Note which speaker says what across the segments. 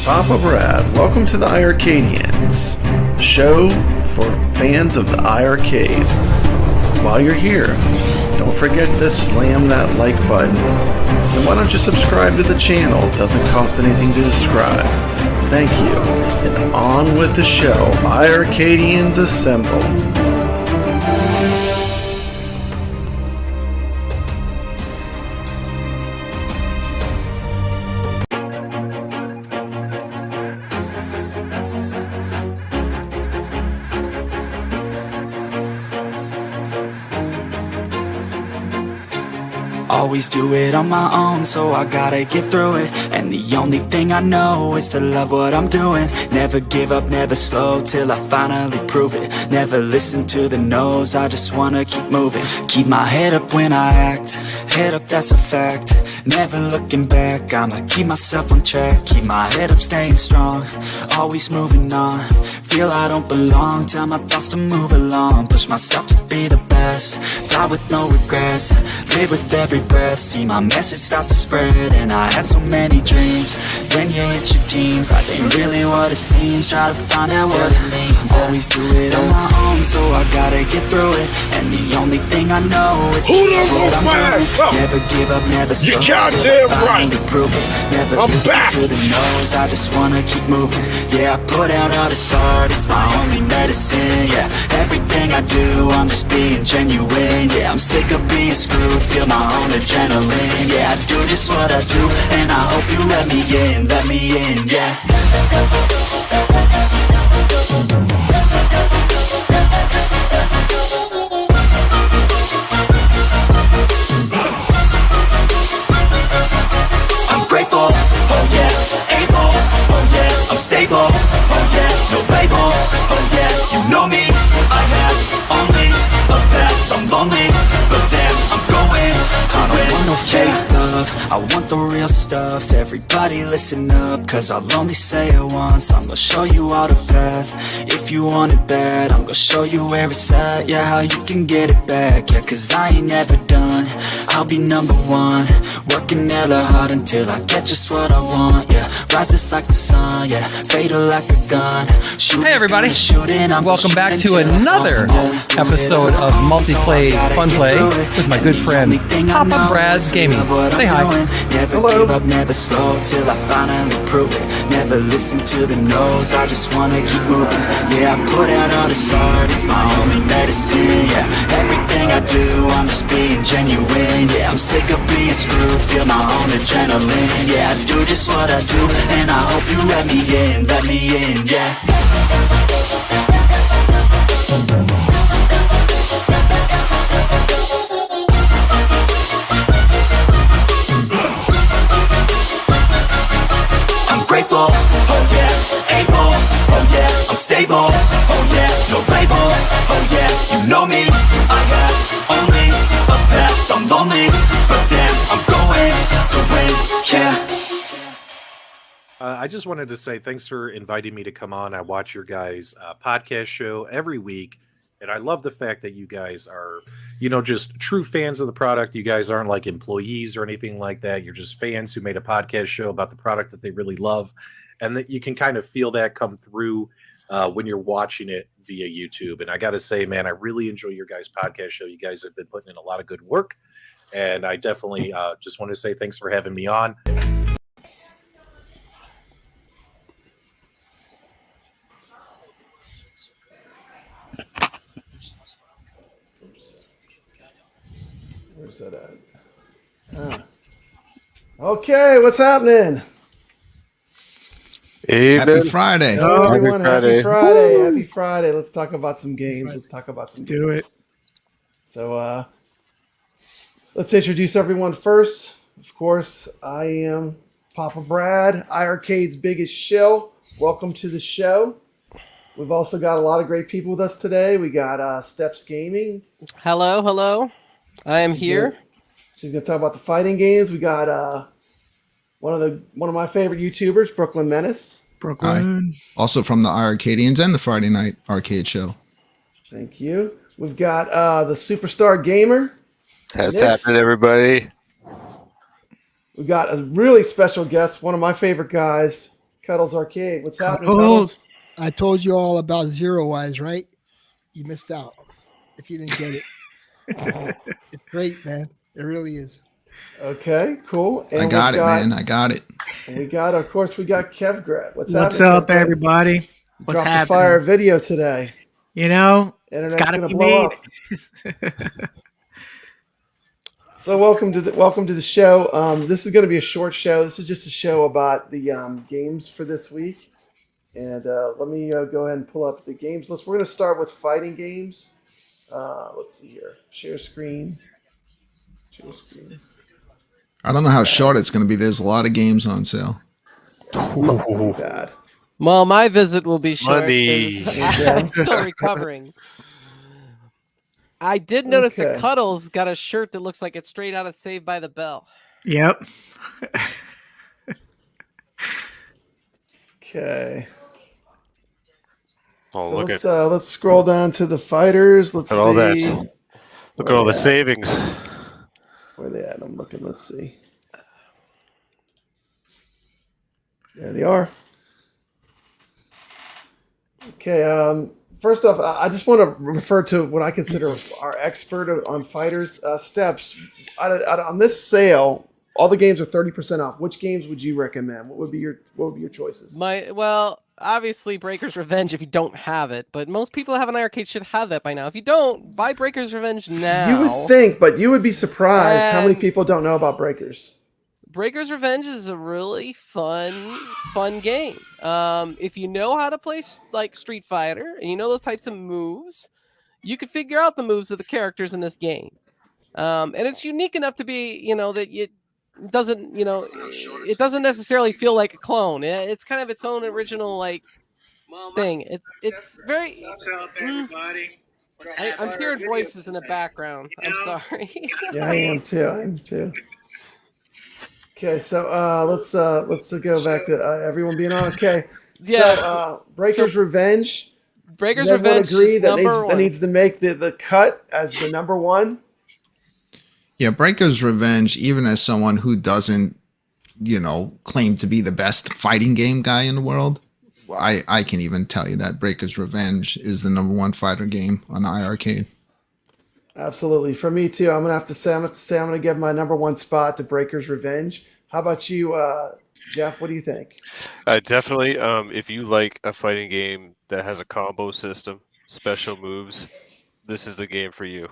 Speaker 1: Papa Brad. Welcome to the iiRcadians, the show for fans of the iiRcade. While you're here, don't forget to slam that like button. And why don't you subscribe to the channel? It doesn't cost anything to subscribe. Thank you. And on with the show. iiRcadians assemble.
Speaker 2: Always do it on my own, so I gotta get through it. And the only thing I know is to love what I'm doing. Never give up, never slow, till I finally prove it. Never listen to the no's, I just wanna keep moving. Keep my head up when I act, head up, that's a fact. Never looking back, I'ma keep myself on track. Keep my head up, staying strong, always moving on. Feel I don't belong, tell my thoughts to move along. Push myself to be the best, die with no regrets. Live with every breath, see my message start to spread. And I had so many dreams, when you hit your teens, life ain't really what it seems. Try to find out what it means. Always do it on my own, so I gotta get through it. And the only thing I know is what I'm doing. Never give up, never stop.
Speaker 3: You goddamn right.
Speaker 2: Prove it. Never
Speaker 3: I'm
Speaker 2: listen
Speaker 3: back
Speaker 2: to the no's, I just wanna keep moving. Yeah, I put out all this art, it's my only medicine. Yeah, everything I do, I'm just being genuine. Yeah, I'm sick of being screwed, feel my own adrenaline. Yeah, I do just what I do, and I hope you let me in, yeah. I'm grateful, oh yeah, able, oh yeah, I'm stable, oh yeah, no label, oh yeah, you know me, I have only the best. I'm lonely, but damn, I'm going to win. I don't want no fake love, I want the real stuff. Everybody listen up, cause I'll only say it once. I'm gonna show you all the path, if you want it bad. I'm gonna show you where it's at, yeah, how you can get it back. Yeah, cause I ain't never done, I'll be number one. Working hella hard until I get just what I want, yeah. Rises like the sun, yeah, fatal like a gun.
Speaker 4: Hey everybody, welcome back to another episode of Multiplay Fun Play with my good friend Papa Brad's Gaming. Say hi.
Speaker 2: Hello. Give up, never slow till I finally prove it. Never listen to the no's, I just wanna keep moving. Yeah, I put out all this art, it's my only medicine. Yeah, everything I do, I'm just being genuine. Yeah, I'm sick of being screwed, feel my own adrenaline. Yeah, I do just what I do, and I hope you let me in, yeah. I'm grateful, oh yeah, able, oh yeah, I'm stable, oh yeah, no label, oh yeah, you know me, I have only the best. I'm lonely, but damn, I'm going to win, yeah.
Speaker 3: I just wanted to say thanks for inviting me to come on. I watch your guys' podcast show every week, and I love the fact that you guys are, just true fans of the product. You guys aren't like employees or anything like that. You're just fans who made a podcast show about the product that they really love, and that you can kind of feel that come through when you're watching it via YouTube. And I got to say, man, I really enjoy your guys' podcast show. You guys have been putting in a lot of good work, and I definitely just want to say thanks for having me on.
Speaker 1: Where's that at? Okay, what's happening?
Speaker 5: Happy Friday.
Speaker 1: Hello, everyone. Happy Friday.
Speaker 5: Woo!
Speaker 1: Happy Friday. Let's talk about some games.
Speaker 5: Do it.
Speaker 1: So, let's introduce everyone first. Of course, I am Papa Brad, iiRcade's biggest shill. Welcome to the show. We've also got a lot of great people with us today. We got Steps Gaming.
Speaker 6: Hello. I am here.
Speaker 1: She's gonna talk about the fighting games. We got one of my favorite YouTubers, Brooklyn Menace.
Speaker 5: Brooklyn. Also from the iiRcadians and the Friday Night Arcade Show.
Speaker 1: Thank you. We've got the Superstar Gamer.
Speaker 7: What's happening, everybody?
Speaker 1: We've got a really special guest, one of my favorite guys, Cuddles Arcade. What's happening,
Speaker 7: Cuddles.
Speaker 1: Cuddles?
Speaker 7: I told you all about Zero Eyes, right? You missed out if you didn't get it. It's great, man. It really is.
Speaker 1: Okay, cool. And
Speaker 5: I got it, man. I got it.
Speaker 1: We got kevgret. What's
Speaker 8: What's
Speaker 1: happening,
Speaker 8: up,
Speaker 1: Kevgret?
Speaker 8: everybody? What's
Speaker 1: Dropped
Speaker 8: happening?
Speaker 1: a fire video today.
Speaker 8: You know,
Speaker 1: Internet's
Speaker 8: it's gotta
Speaker 1: gonna
Speaker 8: be
Speaker 1: blow
Speaker 8: made.
Speaker 1: up. So welcome to the show. This is going to be a short show. This is just a show about the games for this week. And let me go ahead and pull up the games list. We're going to start with fighting games. Let's see here. Share screen. Share screen.
Speaker 5: I don't know how short it's going to be. There's a lot of games on sale.
Speaker 1: Bad.
Speaker 6: Well, my visit will be short.
Speaker 3: Money.
Speaker 6: 'Cause I'm still recovering. I did notice that
Speaker 1: Okay.
Speaker 6: Cuddles got a shirt that looks like it's straight out of Saved by the Bell.
Speaker 8: Yep.
Speaker 1: Okay.
Speaker 9: Oh,
Speaker 1: So
Speaker 9: look
Speaker 1: let's scroll down to the fighters. Let's
Speaker 9: at all that.
Speaker 1: see.
Speaker 9: Look
Speaker 1: where
Speaker 9: at all
Speaker 1: they
Speaker 9: the
Speaker 1: at.
Speaker 9: savings.
Speaker 1: Where they at? I'm looking. Let's see. There they are. Okay. First off, I just want to refer to what I consider our expert on fighters. Steps. On this sale, all the games are 30% off. Which games would you recommend? What would be your choices?
Speaker 6: Well, obviously Breaker's Revenge if you don't have it, but most people that have an iiRcade should have that by now. If you don't, buy Breaker's Revenge now.
Speaker 1: You would think, but you would be surprised how many
Speaker 6: And-
Speaker 1: people don't know about Breakers.
Speaker 6: Breaker's Revenge is a really fun game. If you know how to play like Street Fighter and you know those types of moves, you can figure out the moves of the characters in this game. And it's unique enough to be, that it doesn't, it doesn't necessarily feel like a clone. It's kind of its own original like thing. It's very. I'm hearing voices in the background. I'm sorry.
Speaker 1: Yeah, I am too. Okay, so let's go back to everyone being on. Okay,
Speaker 6: Yeah.
Speaker 1: So Breaker's Revenge.
Speaker 6: Breaker's
Speaker 1: Everyone
Speaker 6: Revenge
Speaker 1: agree
Speaker 6: is
Speaker 1: that
Speaker 6: number one.
Speaker 1: needs to make the cut as the number one.
Speaker 5: Yeah, Breaker's Revenge, even as someone who doesn't, claim to be the best fighting game guy in the world, I can even tell you that Breaker's Revenge is the number one fighter game on iiRcade.
Speaker 1: Absolutely, for me too. I'm gonna give my number one spot to Breaker's Revenge. How about you, Jeff? What do you think?
Speaker 9: Definitely, if you like a fighting game that has a combo system, special moves, this is the game for you.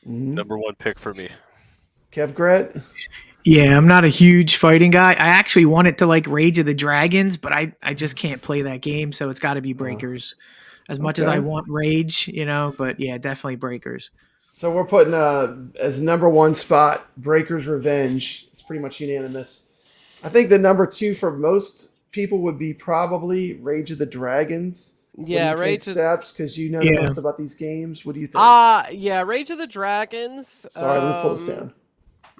Speaker 9: Number one pick for me.
Speaker 1: kevgret?
Speaker 8: Yeah, I'm not a huge fighting guy. I actually wanted to like Rage of the Dragons, but I just can't play that game, so it's got to be Breakers. As much as I want Rage, but yeah, definitely Breakers.
Speaker 1: So we're putting as number one spot Breaker's Revenge. It's pretty much unanimous. I think the number two for most people would be probably Rage of the Dragons.
Speaker 6: Yeah, Rage
Speaker 1: Steps, because you know the most about these games. What do you think?
Speaker 6: Yeah, Rage of the Dragons.
Speaker 1: Sorry, let me pull this down.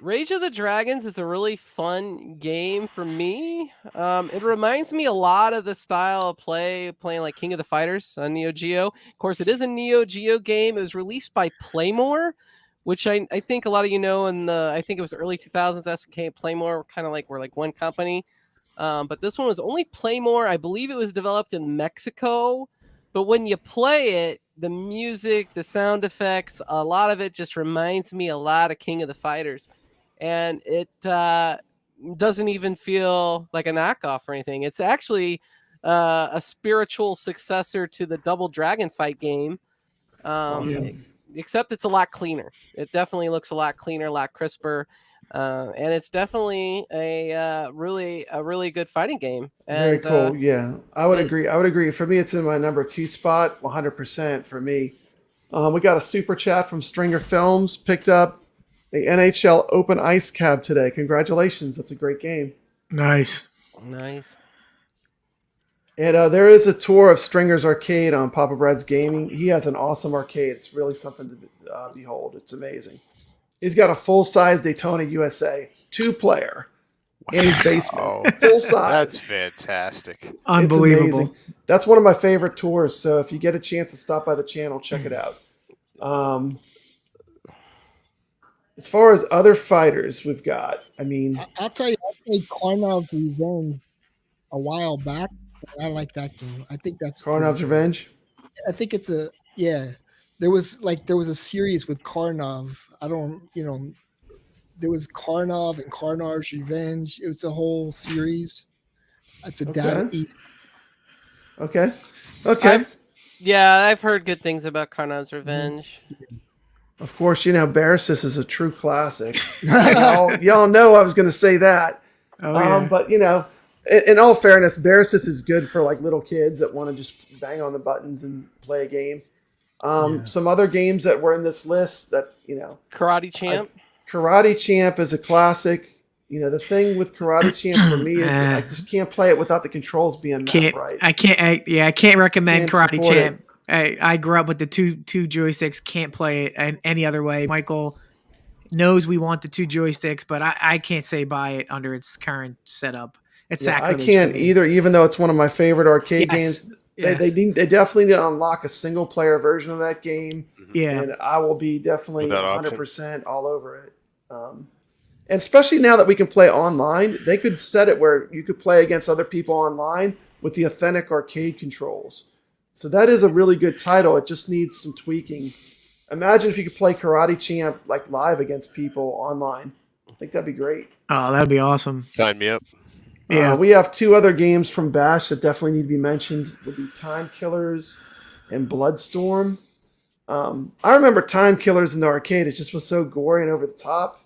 Speaker 6: Rage of the Dragons is a really fun game for me. It reminds me a lot of the style of playing like King of the Fighters on Neo Geo. Of course, it is a Neo Geo game. It was released by Playmore, which I think a lot of you know in I think it was early 2000s. SNK and Playmore were like one company. But this one was only Playmore. I believe it was developed in Mexico. But when you play it, the music, the sound effects, a lot of it just reminds me a lot of King of the Fighters. And it doesn't even feel like a knockoff or anything. It's actually a spiritual successor to the Double Dragon Fight game, except it's a lot cleaner. It definitely looks a lot cleaner, a lot crisper, and it's definitely a really good fighting game. And,
Speaker 1: Very cool. Yeah, I would agree. For me, it's in my number two spot, 100% for me. We got a super chat from Stringer Films. Picked up the NHL Open Ice Cab today. Congratulations. That's a great game.
Speaker 8: Nice.
Speaker 1: And there is a tour of Stringer's Arcade on Papa Brad's Gaming. He has an awesome arcade. It's really something to behold. It's amazing. He's got a full-size Daytona USA 2-player in his basement. Full size.
Speaker 9: That's fantastic.
Speaker 8: Unbelievable.
Speaker 1: It's amazing. That's one of my favorite tours. So if you get a chance to stop by the channel, check it out. As far as other fighters we've got,
Speaker 7: I'll tell you, I played Karnov's Revenge a while back. I like that game. I think that's
Speaker 1: Karnov's Revenge.
Speaker 7: I think it's a There was a series with Karnov. I don't there was Karnov and Karnav's Revenge. It was a whole series. It's a Data East.
Speaker 1: Okay.
Speaker 6: I've heard good things about Karnav's Revenge.
Speaker 1: Of course, Barasys is a true classic. y'all know I was going to say that.
Speaker 8: Oh, yeah.
Speaker 1: But in all fairness, Barasys is good for like little kids that want to just bang on the buttons and play a game. Some other games that were in this list that
Speaker 6: Karate Champ.
Speaker 1: Karate Champ is a classic. The thing with Karate Champ for me is I just can't play it without the controls being right.
Speaker 8: I can't recommend Karate Champ. I grew up with the two joysticks. Can't play it any other way. Michael knows we want the 2 joysticks, but I can't say buy it under its current setup. It's
Speaker 1: I can't either, even though it's one of my favorite arcade games. Yes. They definitely need to unlock a single player version of that game.
Speaker 8: Yeah,
Speaker 1: and I will be definitely 100% all over it. And especially now that we can play online, they could set it where you could play against other people online with the authentic arcade controls. So that is a really good title. It just needs some tweaking. Imagine if you could play Karate Champ like live against people online. I think that'd be great.
Speaker 8: Oh, that'd be awesome.
Speaker 9: Sign me up.
Speaker 8: Yeah,
Speaker 1: we have 2 other games from Bash that definitely need to be mentioned. Would be Time Killers and Bloodstorm. I remember Time Killers in the arcade. It just was so gory and over the top.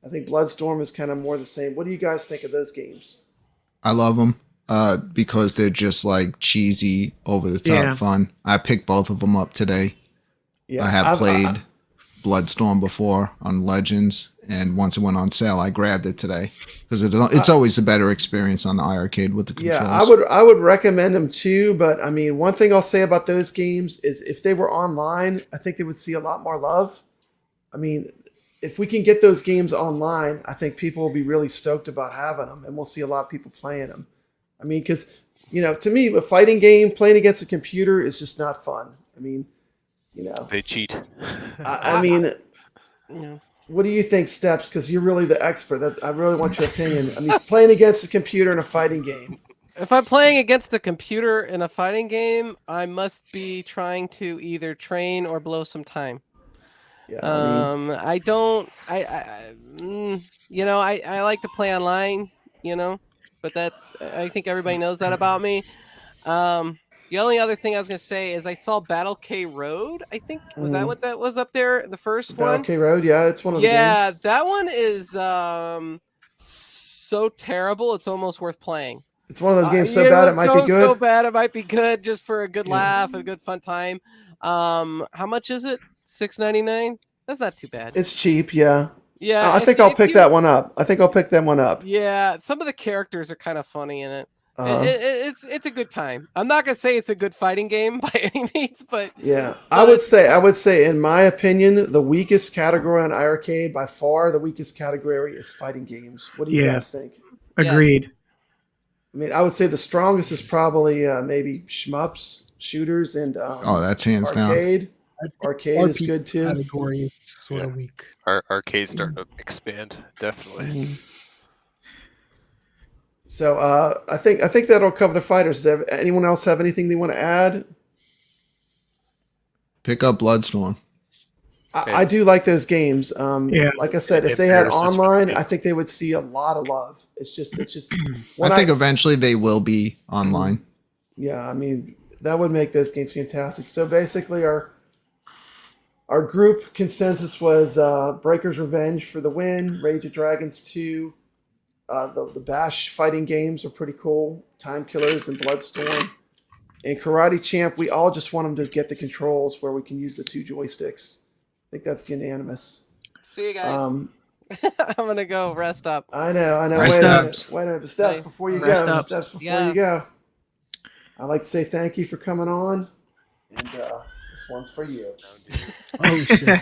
Speaker 1: I think Bloodstorm is kind of more the same. What do you guys think of those games?
Speaker 5: I love them because they're just like cheesy, over the top fun. I picked both of them up today. Yeah, I have played Bloodstorm before on Legends, and once it went on sale, I grabbed it today because it's always a better experience on the iiRcade with the controls.
Speaker 1: Yeah, I would recommend them too. But I mean, one thing I'll say about those games is if they were online, I think they would see a lot more love. I mean, if we can get those games online, I think people will be really stoked about having them, and we'll see a lot of people playing them. I mean, because to me, a fighting game playing against a computer is just not fun. I mean,
Speaker 9: they cheat.
Speaker 1: I mean, what do you think, Steps? Because you're really the expert. I really want your opinion. I mean, playing against a computer in a fighting game.
Speaker 6: If I'm playing against a computer in a fighting game, I must be trying to either train or blow some time.
Speaker 1: Yeah,
Speaker 6: I like to play online, but I think everybody knows that about me. The only other thing I was going to say is I saw Battle K Road. I think was that what that was up there, the first one?
Speaker 1: Battle K Road, yeah, it's one of the games.
Speaker 6: Yeah, that one is so terrible it's almost worth playing.
Speaker 1: It's one of those games so bad it might be good.
Speaker 6: So bad it might be good just for a good laugh and a good fun time. How much is it? $6.99? That's not too bad.
Speaker 1: It's cheap, yeah.
Speaker 6: Yeah,
Speaker 1: I think I'll pick that one up. I think I'll pick that one up.
Speaker 6: Yeah, some of the characters are kind of funny in it. It's a good time. I'm not gonna say it's a good fighting game by any means, but
Speaker 1: yeah, I would say, in my opinion, the weakest category on iiRcade, by far, the weakest category is fighting games. What do you guys think?
Speaker 8: Agreed.
Speaker 6: Yes.
Speaker 1: I mean, I would say the strongest is probably maybe shmups, shooters, and
Speaker 5: that's hands
Speaker 1: arcade.
Speaker 5: down.
Speaker 1: Arcade is good too.
Speaker 7: Category is sort of weak.
Speaker 9: Arcade's starting to expand, definitely.
Speaker 1: Mm-hmm. So I think that'll cover the fighters. Does anyone else have anything they want to add?
Speaker 5: Pick up Bloodstorm.
Speaker 1: I do like those games. Like I said, if they had online, I think they would see a lot of love. It's just.
Speaker 5: I think eventually they will be online.
Speaker 1: Yeah, I mean that would make those games fantastic. So basically, our group consensus was Breaker's Revenge for the win. Rage of Dragons 2. The Bash fighting games are pretty cool. Time Killers and Bloodstorm. And Karate Champ, we all just want them to get the controls where we can use the 2 joysticks. I think that's unanimous.
Speaker 6: See you guys. I'm going to go rest up.
Speaker 1: I know.
Speaker 5: Wait a
Speaker 1: minute. Steps before you
Speaker 8: Rest
Speaker 1: go.
Speaker 8: up.
Speaker 1: Steps before you go. I'd like to say thank you for coming on. And this one's for you.
Speaker 7: Oh, shit.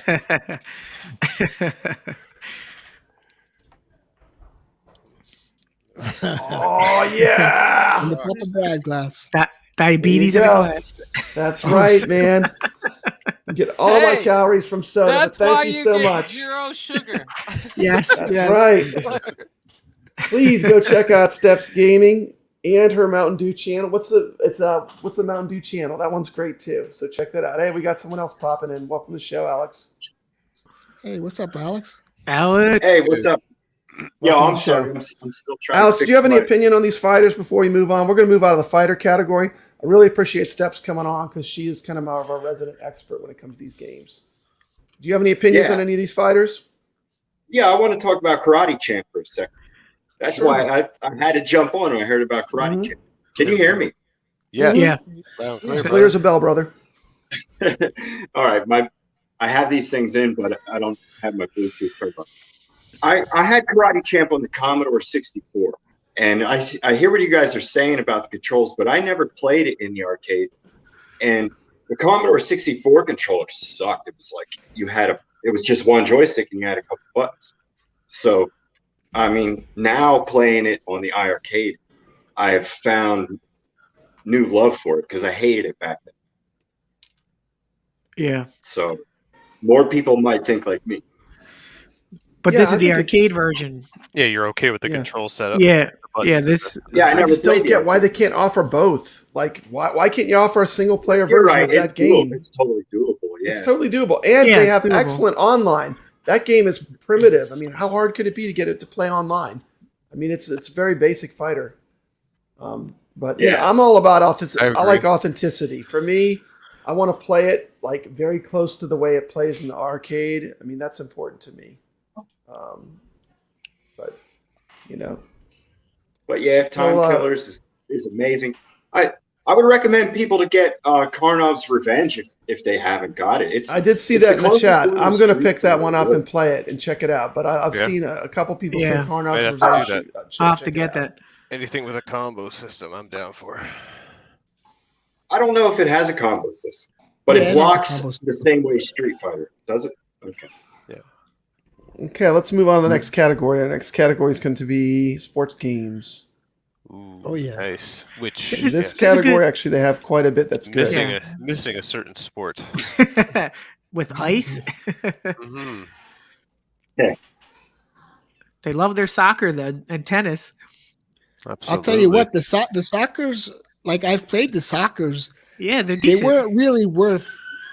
Speaker 1: Oh, yeah.
Speaker 7: In the Papa Brad glass.
Speaker 8: Diabetes in a glass.
Speaker 1: That's right, man. You get all my calories from soda.
Speaker 6: That's
Speaker 1: but thank
Speaker 6: why
Speaker 1: you so
Speaker 6: get
Speaker 1: much.
Speaker 6: 0 sugar.
Speaker 8: Yes,
Speaker 1: that's right. Please go check out Steps Gaming and her Mountain Dew channel. What's the Mountain Dew channel? That one's great too. So check that out. Hey, we got someone else popping in. Welcome to the show, Alex.
Speaker 7: Hey, what's up, Alex?
Speaker 8: Alex.
Speaker 10: Hey, what's up? Yo,
Speaker 1: Welcome to
Speaker 10: I'm
Speaker 1: the
Speaker 10: sorry.
Speaker 1: show.
Speaker 10: I'm still trying.
Speaker 1: Alex,
Speaker 10: to
Speaker 1: do you have any
Speaker 10: my-
Speaker 1: opinion on these fighters before we move on? We're going to move out of the fighter category. I really appreciate Steps coming on because she is kind of our resident expert when it comes to these games. Do you have any opinions on any of these fighters?
Speaker 10: Yeah, I want to talk about Karate Champ for a second. That's why I had to jump on when I heard about Karate Champ. Can you hear me?
Speaker 9: Yes.
Speaker 8: Yeah.
Speaker 9: Wow,
Speaker 1: Clear as a bell, brother.
Speaker 10: All right, I have these things in, but I don't have my Bluetooth turned on. I had Karate Champ on the Commodore 64, and I hear what you guys are saying about the controls, but I never played it in the arcade. And the Commodore 64 controller sucked. It was like it was just one joystick and you had a couple buttons. So, I mean, now playing it on the iiRcade, I have found new love for it because I hated it back then.
Speaker 8: Yeah.
Speaker 10: So, more people might think like me.
Speaker 8: But
Speaker 1: Yeah,
Speaker 8: this
Speaker 1: I
Speaker 8: is the
Speaker 1: think
Speaker 8: arcade
Speaker 1: it's-
Speaker 8: version.
Speaker 9: Yeah, you're okay with the control setup.
Speaker 8: Yeah.
Speaker 9: the buttons
Speaker 8: Yeah.
Speaker 9: and
Speaker 8: This.
Speaker 10: Yeah, I
Speaker 1: I
Speaker 10: never
Speaker 1: just don't
Speaker 10: played
Speaker 1: get
Speaker 10: the
Speaker 1: why they can't offer both. Like, why can't you offer a single player
Speaker 10: You're
Speaker 1: version
Speaker 10: right.
Speaker 1: of
Speaker 10: It's
Speaker 1: that game?
Speaker 10: doable. It's totally doable. Yeah.
Speaker 1: It's totally doable. And
Speaker 8: Yeah,
Speaker 1: they
Speaker 8: it's
Speaker 1: have
Speaker 8: doable.
Speaker 1: excellent online. That game is primitive. I mean, how hard could it be to get it to play online? I mean, it's a very basic fighter. But yeah, I'm all about authenticity. I like authenticity. For me, I want to play it like very close to the way it plays in the arcade. I mean, that's important to me. But you know,
Speaker 10: But yeah,
Speaker 1: So,
Speaker 10: Time Killers is amazing. I would recommend people to get Karnov's Revenge if they haven't got it.
Speaker 1: I did see
Speaker 10: it's
Speaker 1: that in the
Speaker 10: closest
Speaker 1: chat.
Speaker 10: thing to
Speaker 1: I'm going to
Speaker 10: Street
Speaker 1: pick that
Speaker 10: Fighter.
Speaker 1: one up and play it and check it out. But I've
Speaker 9: Yeah.
Speaker 1: seen a couple people say
Speaker 8: Yeah.
Speaker 1: Karnov's
Speaker 9: I'd have to
Speaker 1: Revenge.
Speaker 9: do
Speaker 8: I'll have to get that.
Speaker 9: Anything with a combo system, I'm down for.
Speaker 10: I don't know if it has a combo system, but
Speaker 7: Yeah,
Speaker 10: it
Speaker 7: it has a
Speaker 10: blocks
Speaker 7: combo
Speaker 10: the same way Street Fighter does it. Okay.
Speaker 1: Okay, let's move on to the next category. Our next category is going to be sports games.
Speaker 9: Ooh,
Speaker 7: Oh, yeah.
Speaker 9: nice. Which
Speaker 1: In this
Speaker 8: It's a
Speaker 1: category,
Speaker 8: good-
Speaker 1: actually, they have quite a bit that's good.
Speaker 9: missing a certain sport.
Speaker 8: With ice.
Speaker 9: hmm
Speaker 8: They love their soccer though and tennis.
Speaker 9: Absolutely.
Speaker 7: I'll tell you what, the soccers, like I've played the soccers,
Speaker 8: Yeah, they're
Speaker 7: they
Speaker 8: decent.
Speaker 7: weren't really worth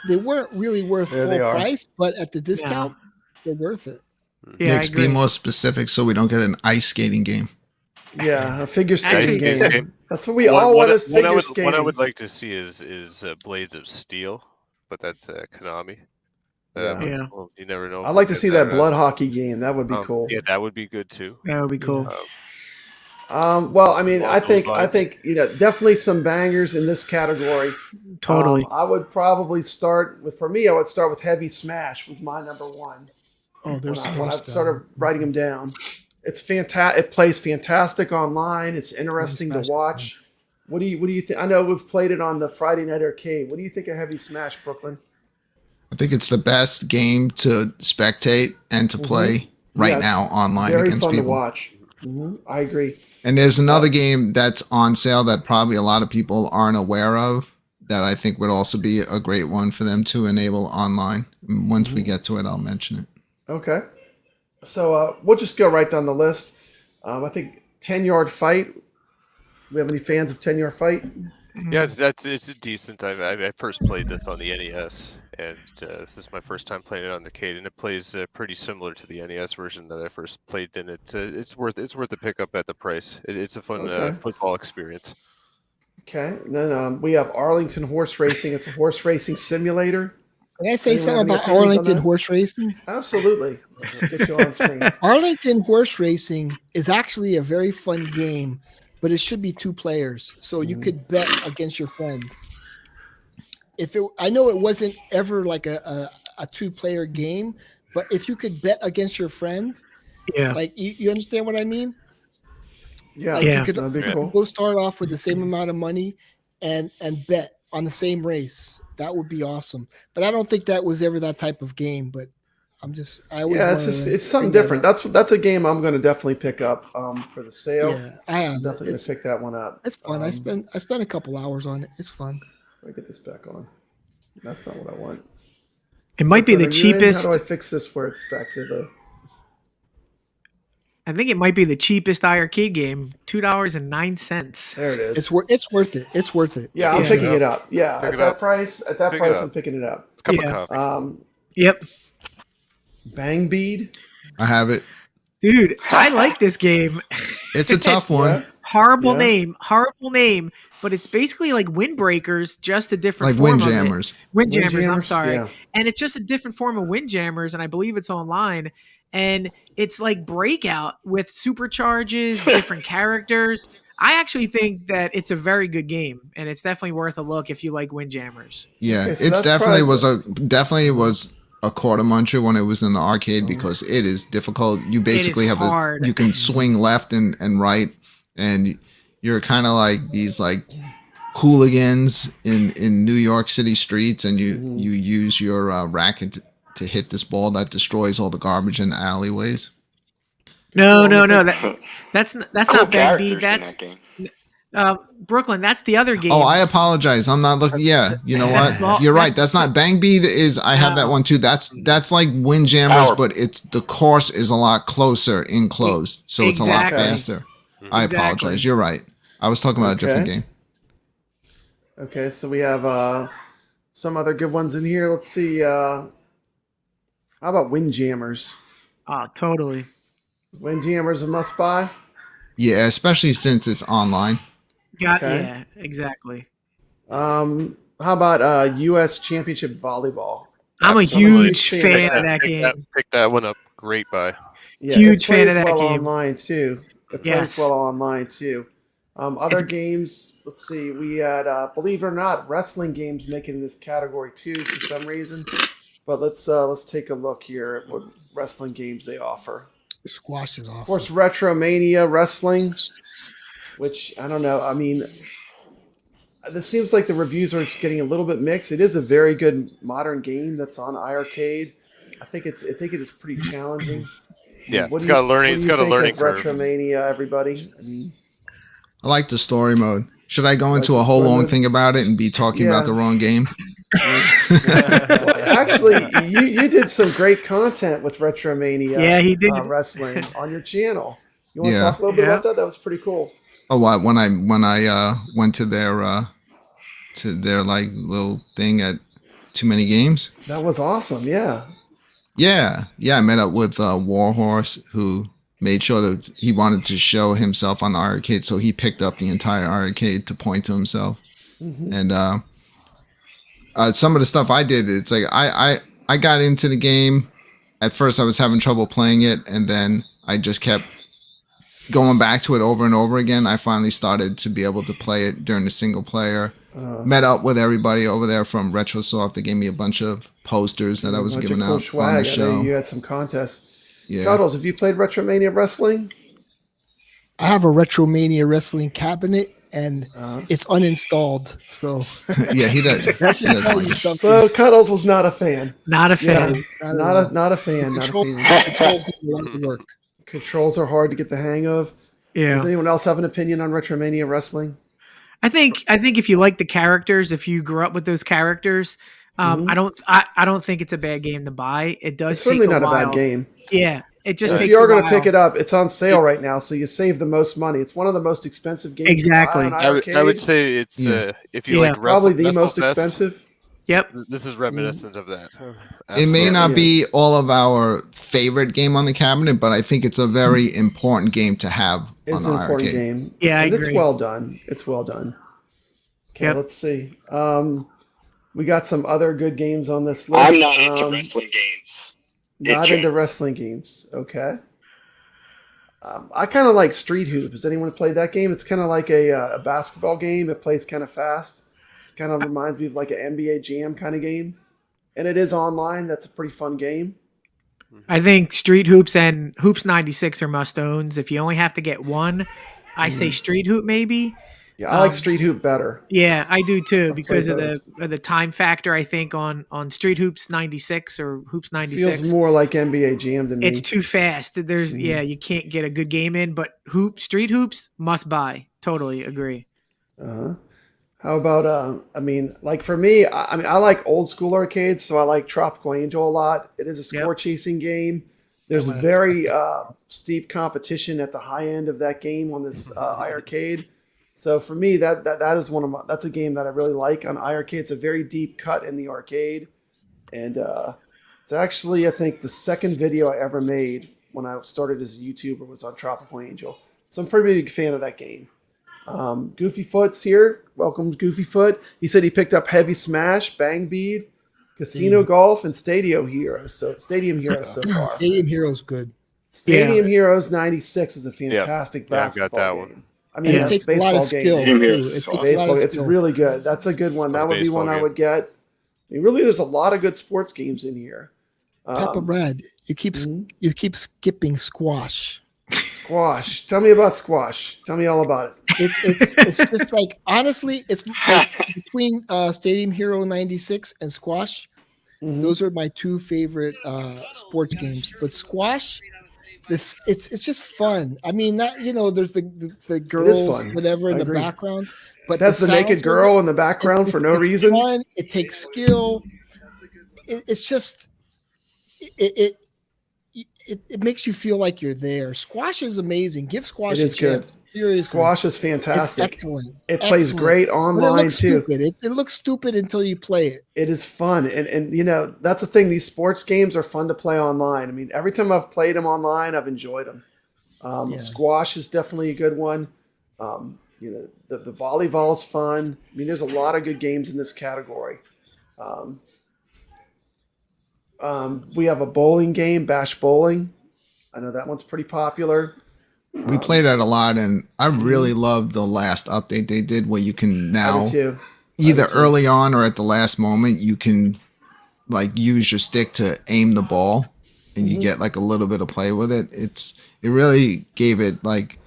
Speaker 1: There they
Speaker 7: full
Speaker 1: are.
Speaker 7: price, but at the discount, they're worth it.
Speaker 8: Yeah, I
Speaker 5: Nick's, be
Speaker 8: agree.
Speaker 5: more specific so we don't get an ice skating game.
Speaker 1: Yeah, a figure skating
Speaker 8: Actually-
Speaker 1: game. That's what we all want is figure skating.
Speaker 9: What I would like to see is Blades of Steel, but that's Konami.
Speaker 8: Yeah.
Speaker 9: Well, you never know.
Speaker 1: I'd like to see that blood hockey game. That would be cool.
Speaker 9: Yeah, that would be good too.
Speaker 8: That would be cool.
Speaker 1: Well, I mean,
Speaker 9: Along
Speaker 1: I
Speaker 9: those lines.
Speaker 1: think definitely some bangers in this category.
Speaker 8: Totally.
Speaker 1: I would probably start with. For me, I would start with Heavy Smash. Was my number one.
Speaker 7: Oh, there's
Speaker 1: When I started writing them down. It's fantastic. It plays fantastic online. It's interesting to watch. What do you think? I know we've played it on the Friday Night Arcade. What do you think of Heavy Smash, Brooklyn?
Speaker 5: I think it's the best game to spectate and to play right
Speaker 1: Yeah, it's
Speaker 5: now online
Speaker 1: Very
Speaker 5: against
Speaker 1: fun
Speaker 5: people.
Speaker 1: to watch. I agree.
Speaker 5: And there's another game that's on sale that probably a lot of people aren't aware of that I think would also be a great one for them to enable online. And once we get to it, I'll mention it.
Speaker 1: Okay. So we'll just go right down the list. I think 10-Yard Fight. We have any fans of 10-Yard Fight?
Speaker 9: Yeah, it's a decent. I first played this on the NES, and this is my first time playing it on the arcade, and it plays pretty similar to the NES version that I first played. And it's worth the pickup at the price. It's a fun football experience.
Speaker 1: Okay. And then we have Arlington Horse Racing. It's a horse racing simulator.
Speaker 7: Can I say
Speaker 1: Anyone
Speaker 7: something
Speaker 1: have any
Speaker 7: about
Speaker 1: opinions on
Speaker 7: Arlington
Speaker 1: that?
Speaker 7: horse racing?
Speaker 1: Absolutely. Let's get you on screen.
Speaker 7: Arlington horse racing is actually a very fun game, but it should be 2 players, so you could bet against your friend. I know it wasn't ever like a 2-player game, but if you could bet against your friend,
Speaker 8: Yeah.
Speaker 7: like you understand what I mean?
Speaker 1: Yeah,
Speaker 7: Like you could
Speaker 1: that'd be cool.
Speaker 7: go start off with the same amount of money and bet on the same race. That would be awesome. But I don't think that was ever that type of game. But I always
Speaker 1: It's something different. That's a game I'm going to definitely pick up for the sale.
Speaker 7: Yeah, I am.
Speaker 1: I'm definitely going to pick that one up.
Speaker 7: It's fun. I spent a couple hours on it. It's fun.
Speaker 1: Let me get this back on. That's not what I want.
Speaker 8: It might be the
Speaker 1: Brooklyn, are you in?
Speaker 8: cheapest.
Speaker 1: How do I fix this where it's back to the?
Speaker 8: I think it might be the cheapest iArcade game, $2.09.
Speaker 1: There it is.
Speaker 7: It's worth it. It's worth it.
Speaker 1: Yeah, I'm
Speaker 8: Yeah.
Speaker 1: picking it up. Yeah,
Speaker 9: Pick
Speaker 1: at
Speaker 9: it
Speaker 1: that
Speaker 9: up.
Speaker 1: price,
Speaker 9: Pick it up.
Speaker 1: I'm picking it up.
Speaker 9: It's a cup
Speaker 8: Yeah.
Speaker 9: of coffee.
Speaker 8: Yep.
Speaker 1: Bang Bead.
Speaker 5: I have it.
Speaker 8: Dude, I like this game.
Speaker 5: It's a tough one.
Speaker 8: Horrible
Speaker 1: Yeah.
Speaker 8: name, but it's basically like Windbreakers, just a different
Speaker 5: Like
Speaker 8: form of it.
Speaker 5: Windjammers.
Speaker 8: Windjammers, I'm
Speaker 1: Windjammers?
Speaker 8: sorry.
Speaker 1: Yeah.
Speaker 8: And it's just a different form of Windjammers, and I believe it's online. And it's like Breakout with supercharges, different characters. I actually think that it's a very good game, and it's definitely worth a look if you like Windjammers.
Speaker 5: Yeah,
Speaker 1: Okay, so
Speaker 5: it's
Speaker 1: that's
Speaker 5: definitely
Speaker 1: probably-
Speaker 5: was a quarter muncher when it was in the arcade because it is difficult. You basically have
Speaker 8: hard.
Speaker 5: you can swing left and right, and you're kind of like these like hooligans in New York City streets, and you use your racket to hit this ball that destroys all the garbage in the alleyways.
Speaker 8: No. That's
Speaker 11: Cool
Speaker 8: not Bang Beat.
Speaker 11: characters in
Speaker 8: That's
Speaker 11: that game.
Speaker 8: Brooklyn. That's the other game.
Speaker 5: Oh, I apologize. I'm not looking. Yeah, you know what?
Speaker 8: Well,
Speaker 5: You're right. That's not Bang Beat. I have that one too. That's like Windjammers,
Speaker 11: Power.
Speaker 5: but it's the course is a lot closer enclosed, so it's a lot
Speaker 8: Exactly.
Speaker 5: faster. I
Speaker 8: Exactly.
Speaker 5: apologize. You're right. I was talking about a different
Speaker 1: Okay.
Speaker 5: game.
Speaker 1: Okay, so we have some other good ones in here. Let's see. How about Windjammers?
Speaker 8: Oh, totally.
Speaker 1: Windjammers a must buy.
Speaker 5: Yeah, especially since it's online.
Speaker 1: Okay.
Speaker 8: Yeah, exactly.
Speaker 1: How about U.S. Championship Volleyball?
Speaker 8: I'm a
Speaker 9: Absolutely.
Speaker 8: huge fan of that
Speaker 9: Pick
Speaker 8: game.
Speaker 9: pick that one up. Great buy.
Speaker 1: Yeah,
Speaker 8: Huge
Speaker 1: it
Speaker 8: fan of
Speaker 1: plays
Speaker 8: that
Speaker 1: well
Speaker 8: game.
Speaker 1: online too. It
Speaker 8: Yes.
Speaker 1: plays well online too. Other games. Let's see. We had, believe it or not, wrestling games making this category too for some reason. But let's take a look here at what wrestling games they offer.
Speaker 7: Squash is awesome.
Speaker 1: Of course, Retromania Wrestling, which I don't know. I mean, this seems like the reviews are getting a little bit mixed. It is a very good modern game that's on iArcade. I think it is pretty challenging.
Speaker 9: Yeah,
Speaker 1: What
Speaker 9: it's
Speaker 1: do
Speaker 9: got a
Speaker 1: you-
Speaker 9: learning.
Speaker 1: what do
Speaker 9: It's
Speaker 1: you
Speaker 9: got a
Speaker 1: think
Speaker 9: learning
Speaker 1: of
Speaker 9: curve.
Speaker 1: Retromania, everybody. I mean,
Speaker 5: I like the story mode. Should I go
Speaker 1: Like
Speaker 5: into
Speaker 1: the
Speaker 5: a whole
Speaker 1: story
Speaker 5: long
Speaker 1: mode?
Speaker 5: thing about it and be talking about
Speaker 1: Yeah.
Speaker 5: the wrong game?
Speaker 1: well, actually, you did some great content with Retromania.
Speaker 8: Yeah, he did.
Speaker 1: Wrestling on your channel. You want to
Speaker 5: Yeah.
Speaker 1: talk a little bit
Speaker 8: Yeah.
Speaker 1: about that? That was pretty cool.
Speaker 5: Oh, what when I went to their like little thing at Too Many Games.
Speaker 1: That was awesome. Yeah.
Speaker 5: Yeah, I met up with Warhorse, who made sure that he wanted to show himself on the arcade, so he picked up the entire arcade to point to himself.
Speaker 1: Mm-hmm.
Speaker 5: And some of the stuff I did, it's like I got into the game. At first, I was having trouble playing it, and then I just kept going back to it over and over again. I finally started to be able to play it during the single player. Met up with everybody over there from Retrosoft. They gave me a bunch of posters that I was
Speaker 1: Bunch of
Speaker 5: giving
Speaker 1: cool
Speaker 5: out
Speaker 1: swag.
Speaker 5: on the
Speaker 1: I know
Speaker 5: show.
Speaker 1: you had some contests.
Speaker 5: Yeah.
Speaker 1: Cuddles, have you played Retromania Wrestling?
Speaker 7: I have a Retromania wrestling cabinet and
Speaker 1: Uh,
Speaker 7: it's uninstalled. So
Speaker 5: Yeah, he does.
Speaker 7: that
Speaker 5: He
Speaker 7: should
Speaker 5: does
Speaker 7: tell
Speaker 5: like
Speaker 7: you
Speaker 5: it.
Speaker 7: something.
Speaker 1: so Cuddles was not a fan.
Speaker 8: Not a fan.
Speaker 1: Not a fan. Not a
Speaker 7: Control-
Speaker 1: fan.
Speaker 7: controls do a lot of work.
Speaker 1: Controls are hard to get the hang of.
Speaker 8: Yeah.
Speaker 1: Does anyone else have an opinion on Retromania Wrestling?
Speaker 8: I think if you like the characters, if you grew up with those characters,
Speaker 1: Mhm.
Speaker 8: I don't think it's a bad game to buy. It does.
Speaker 1: It's certainly
Speaker 8: take
Speaker 1: not a
Speaker 8: while.
Speaker 1: bad game.
Speaker 8: Yeah, it just
Speaker 1: If
Speaker 8: takes
Speaker 1: you are
Speaker 8: a
Speaker 1: going to
Speaker 8: while.
Speaker 1: pick it up, it's on sale right now, so you save the most money. It's one of the most expensive games.
Speaker 8: Exactly.
Speaker 1: To buy on
Speaker 9: I would
Speaker 1: iArcade.
Speaker 9: say it's
Speaker 5: Yeah.
Speaker 9: if you
Speaker 8: Yeah.
Speaker 9: like
Speaker 1: Probably the
Speaker 9: Wrestle
Speaker 1: most
Speaker 9: Fest,
Speaker 1: expensive.
Speaker 8: Yep.
Speaker 9: This is reminiscent of that.
Speaker 5: It may
Speaker 9: Absolutely.
Speaker 5: not
Speaker 1: Yeah.
Speaker 5: be all of our favorite game on the cabinet, but I think it's a very important game to have
Speaker 1: It's
Speaker 5: on the
Speaker 1: an important
Speaker 5: arcade.
Speaker 1: game.
Speaker 8: Yeah, I
Speaker 1: and it's
Speaker 8: agree.
Speaker 1: well done. It's well done. Okay,
Speaker 8: Yep.
Speaker 1: let's see. We got some other good games on this list.
Speaker 11: I'm not into wrestling games.
Speaker 1: Not
Speaker 11: It
Speaker 1: into wrestling games. Okay. I kind of like Street Hoop. Has anyone played that game? It's kind of like a basketball game. It plays kind of fast. It's kind of reminds me of like an NBA Jam kind of game. And it is online. That's a pretty fun game.
Speaker 8: I think Street Hoops and Hoops 96 are must owns. If you only have to get one, I say Street Hoop maybe.
Speaker 1: Yeah, I like
Speaker 8: Um,
Speaker 1: Street Hoop better.
Speaker 8: Yeah, I do too
Speaker 1: I've
Speaker 8: because of
Speaker 1: played
Speaker 8: the time factor. I think on Street Hoops 96 or Hoops 96.
Speaker 1: Feels more like NBA Jam to me.
Speaker 8: It's too fast. There's
Speaker 1: Mhm.
Speaker 8: yeah, you can't get a good game in. But Street Hoops must buy. Totally agree.
Speaker 1: Uh-huh. How about I mean, like for me, I mean, I like old school arcades, so I like Tropical Angel a lot. It is a score chasing game. There's
Speaker 7: might have to check
Speaker 1: very
Speaker 7: that
Speaker 1: steep competition at the high end of that game on this iiRcade. So for me, that is that's a game that I really like on iiRcade. It's a very deep cut in the arcade, and it's actually, I think, the second video I ever made when I started as a YouTuber was on Tropical Angel. So I'm a pretty big fan of that game. Goofy Foot's here. Welcome, Goofy Foot. He said he picked up Heavy Smash, Bang Bead, Casino Golf, and Stadium Heroes. So far.
Speaker 7: Stadium Heroes good.
Speaker 1: Stadium Heroes 96 is a fantastic basketball
Speaker 9: I've got that
Speaker 1: game.
Speaker 9: one.
Speaker 1: I mean,
Speaker 7: And it takes a lot of skill.
Speaker 10: Stadium
Speaker 7: too.
Speaker 10: Heroes.
Speaker 7: It takes a lot
Speaker 1: Baseball,
Speaker 7: of
Speaker 1: it's
Speaker 7: skill.
Speaker 1: really good. That's a good one. That would be one I would get. I mean, really, there's a lot of good sports games in here.
Speaker 7: Papa Brad, you keep skipping squash.
Speaker 1: Squash. Tell me about squash. Tell me all about it.
Speaker 7: It's just like, honestly, it's like between Stadium Hero 96 and squash. Those are my two favorite sports games. But squash, it's just fun. I mean, not, there's the girls whatever in the background, but
Speaker 1: that's the naked girl in the background for no reason.
Speaker 7: Fun. It takes skill. It's just it makes you feel like you're there. Squash is amazing. Give squash a chance. Seriously,
Speaker 1: squash is fantastic.
Speaker 7: It's excellent.
Speaker 1: It plays great online too.
Speaker 7: It looks stupid until you play it.
Speaker 1: It is fun, and that's the thing. These sports games are fun to play online. I mean, every time I've played them online, I've enjoyed them. Squash is definitely a good one. The volleyball is fun. I mean, there's a lot of good games in this category. We have a bowling game, Bash Bowling. I know that one's pretty popular.
Speaker 5: We play that a lot, and I really love the last update they did where you can now, either early on or at the last moment, you can like use your stick to aim the ball, and you get like a little bit of play with it. It really gave it like,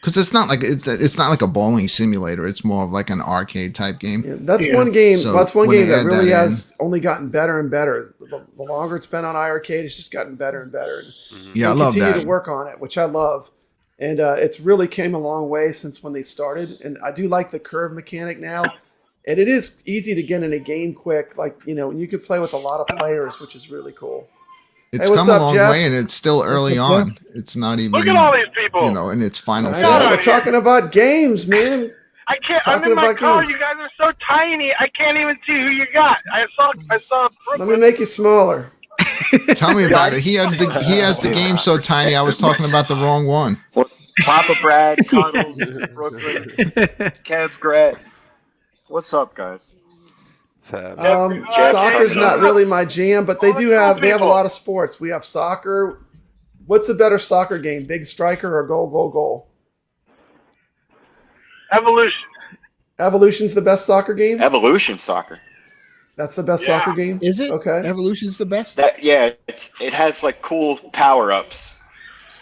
Speaker 5: because it's not like a bowling simulator. It's more of like an arcade type game.
Speaker 1: Yeah, that's one game.
Speaker 5: So
Speaker 1: that's one game that really has
Speaker 5: in,
Speaker 1: only gotten better and better. The longer it's been on iiRcade, it's just gotten better and better.
Speaker 5: Yeah, I love that.
Speaker 1: Continue to work on it, which I love. And it's really came a long way since when they started. And I do like the curve mechanic now. And it is easy to get in a game quick. Like, and you can play with a lot of players, which is really cool.
Speaker 5: It's come a long way, and it's still early on. It's not even.
Speaker 11: Look at all these people.
Speaker 5: In its final phase.
Speaker 1: We're talking about games, man.
Speaker 11: I can't. I'm in my car. You guys are so tiny. I can't even see who you got. I saw.
Speaker 1: Let me make you smaller.
Speaker 5: Tell me about it. He has the game so tiny. I was talking about the wrong one.
Speaker 12: Papa Brad, Connells, Brooklyn, kevgret. What's up, guys?
Speaker 1: Soccer's not really my jam, but they have a lot of sports. We have soccer. What's a better soccer game, Big Striker or Goal, Goal, Goal?
Speaker 11: Evolution.
Speaker 1: Evolution's the best soccer game?
Speaker 12: Evolution soccer.
Speaker 1: That's the best soccer game?
Speaker 7: Is it?
Speaker 1: Okay.
Speaker 7: Evolution's the best?
Speaker 12: It has like cool power-ups.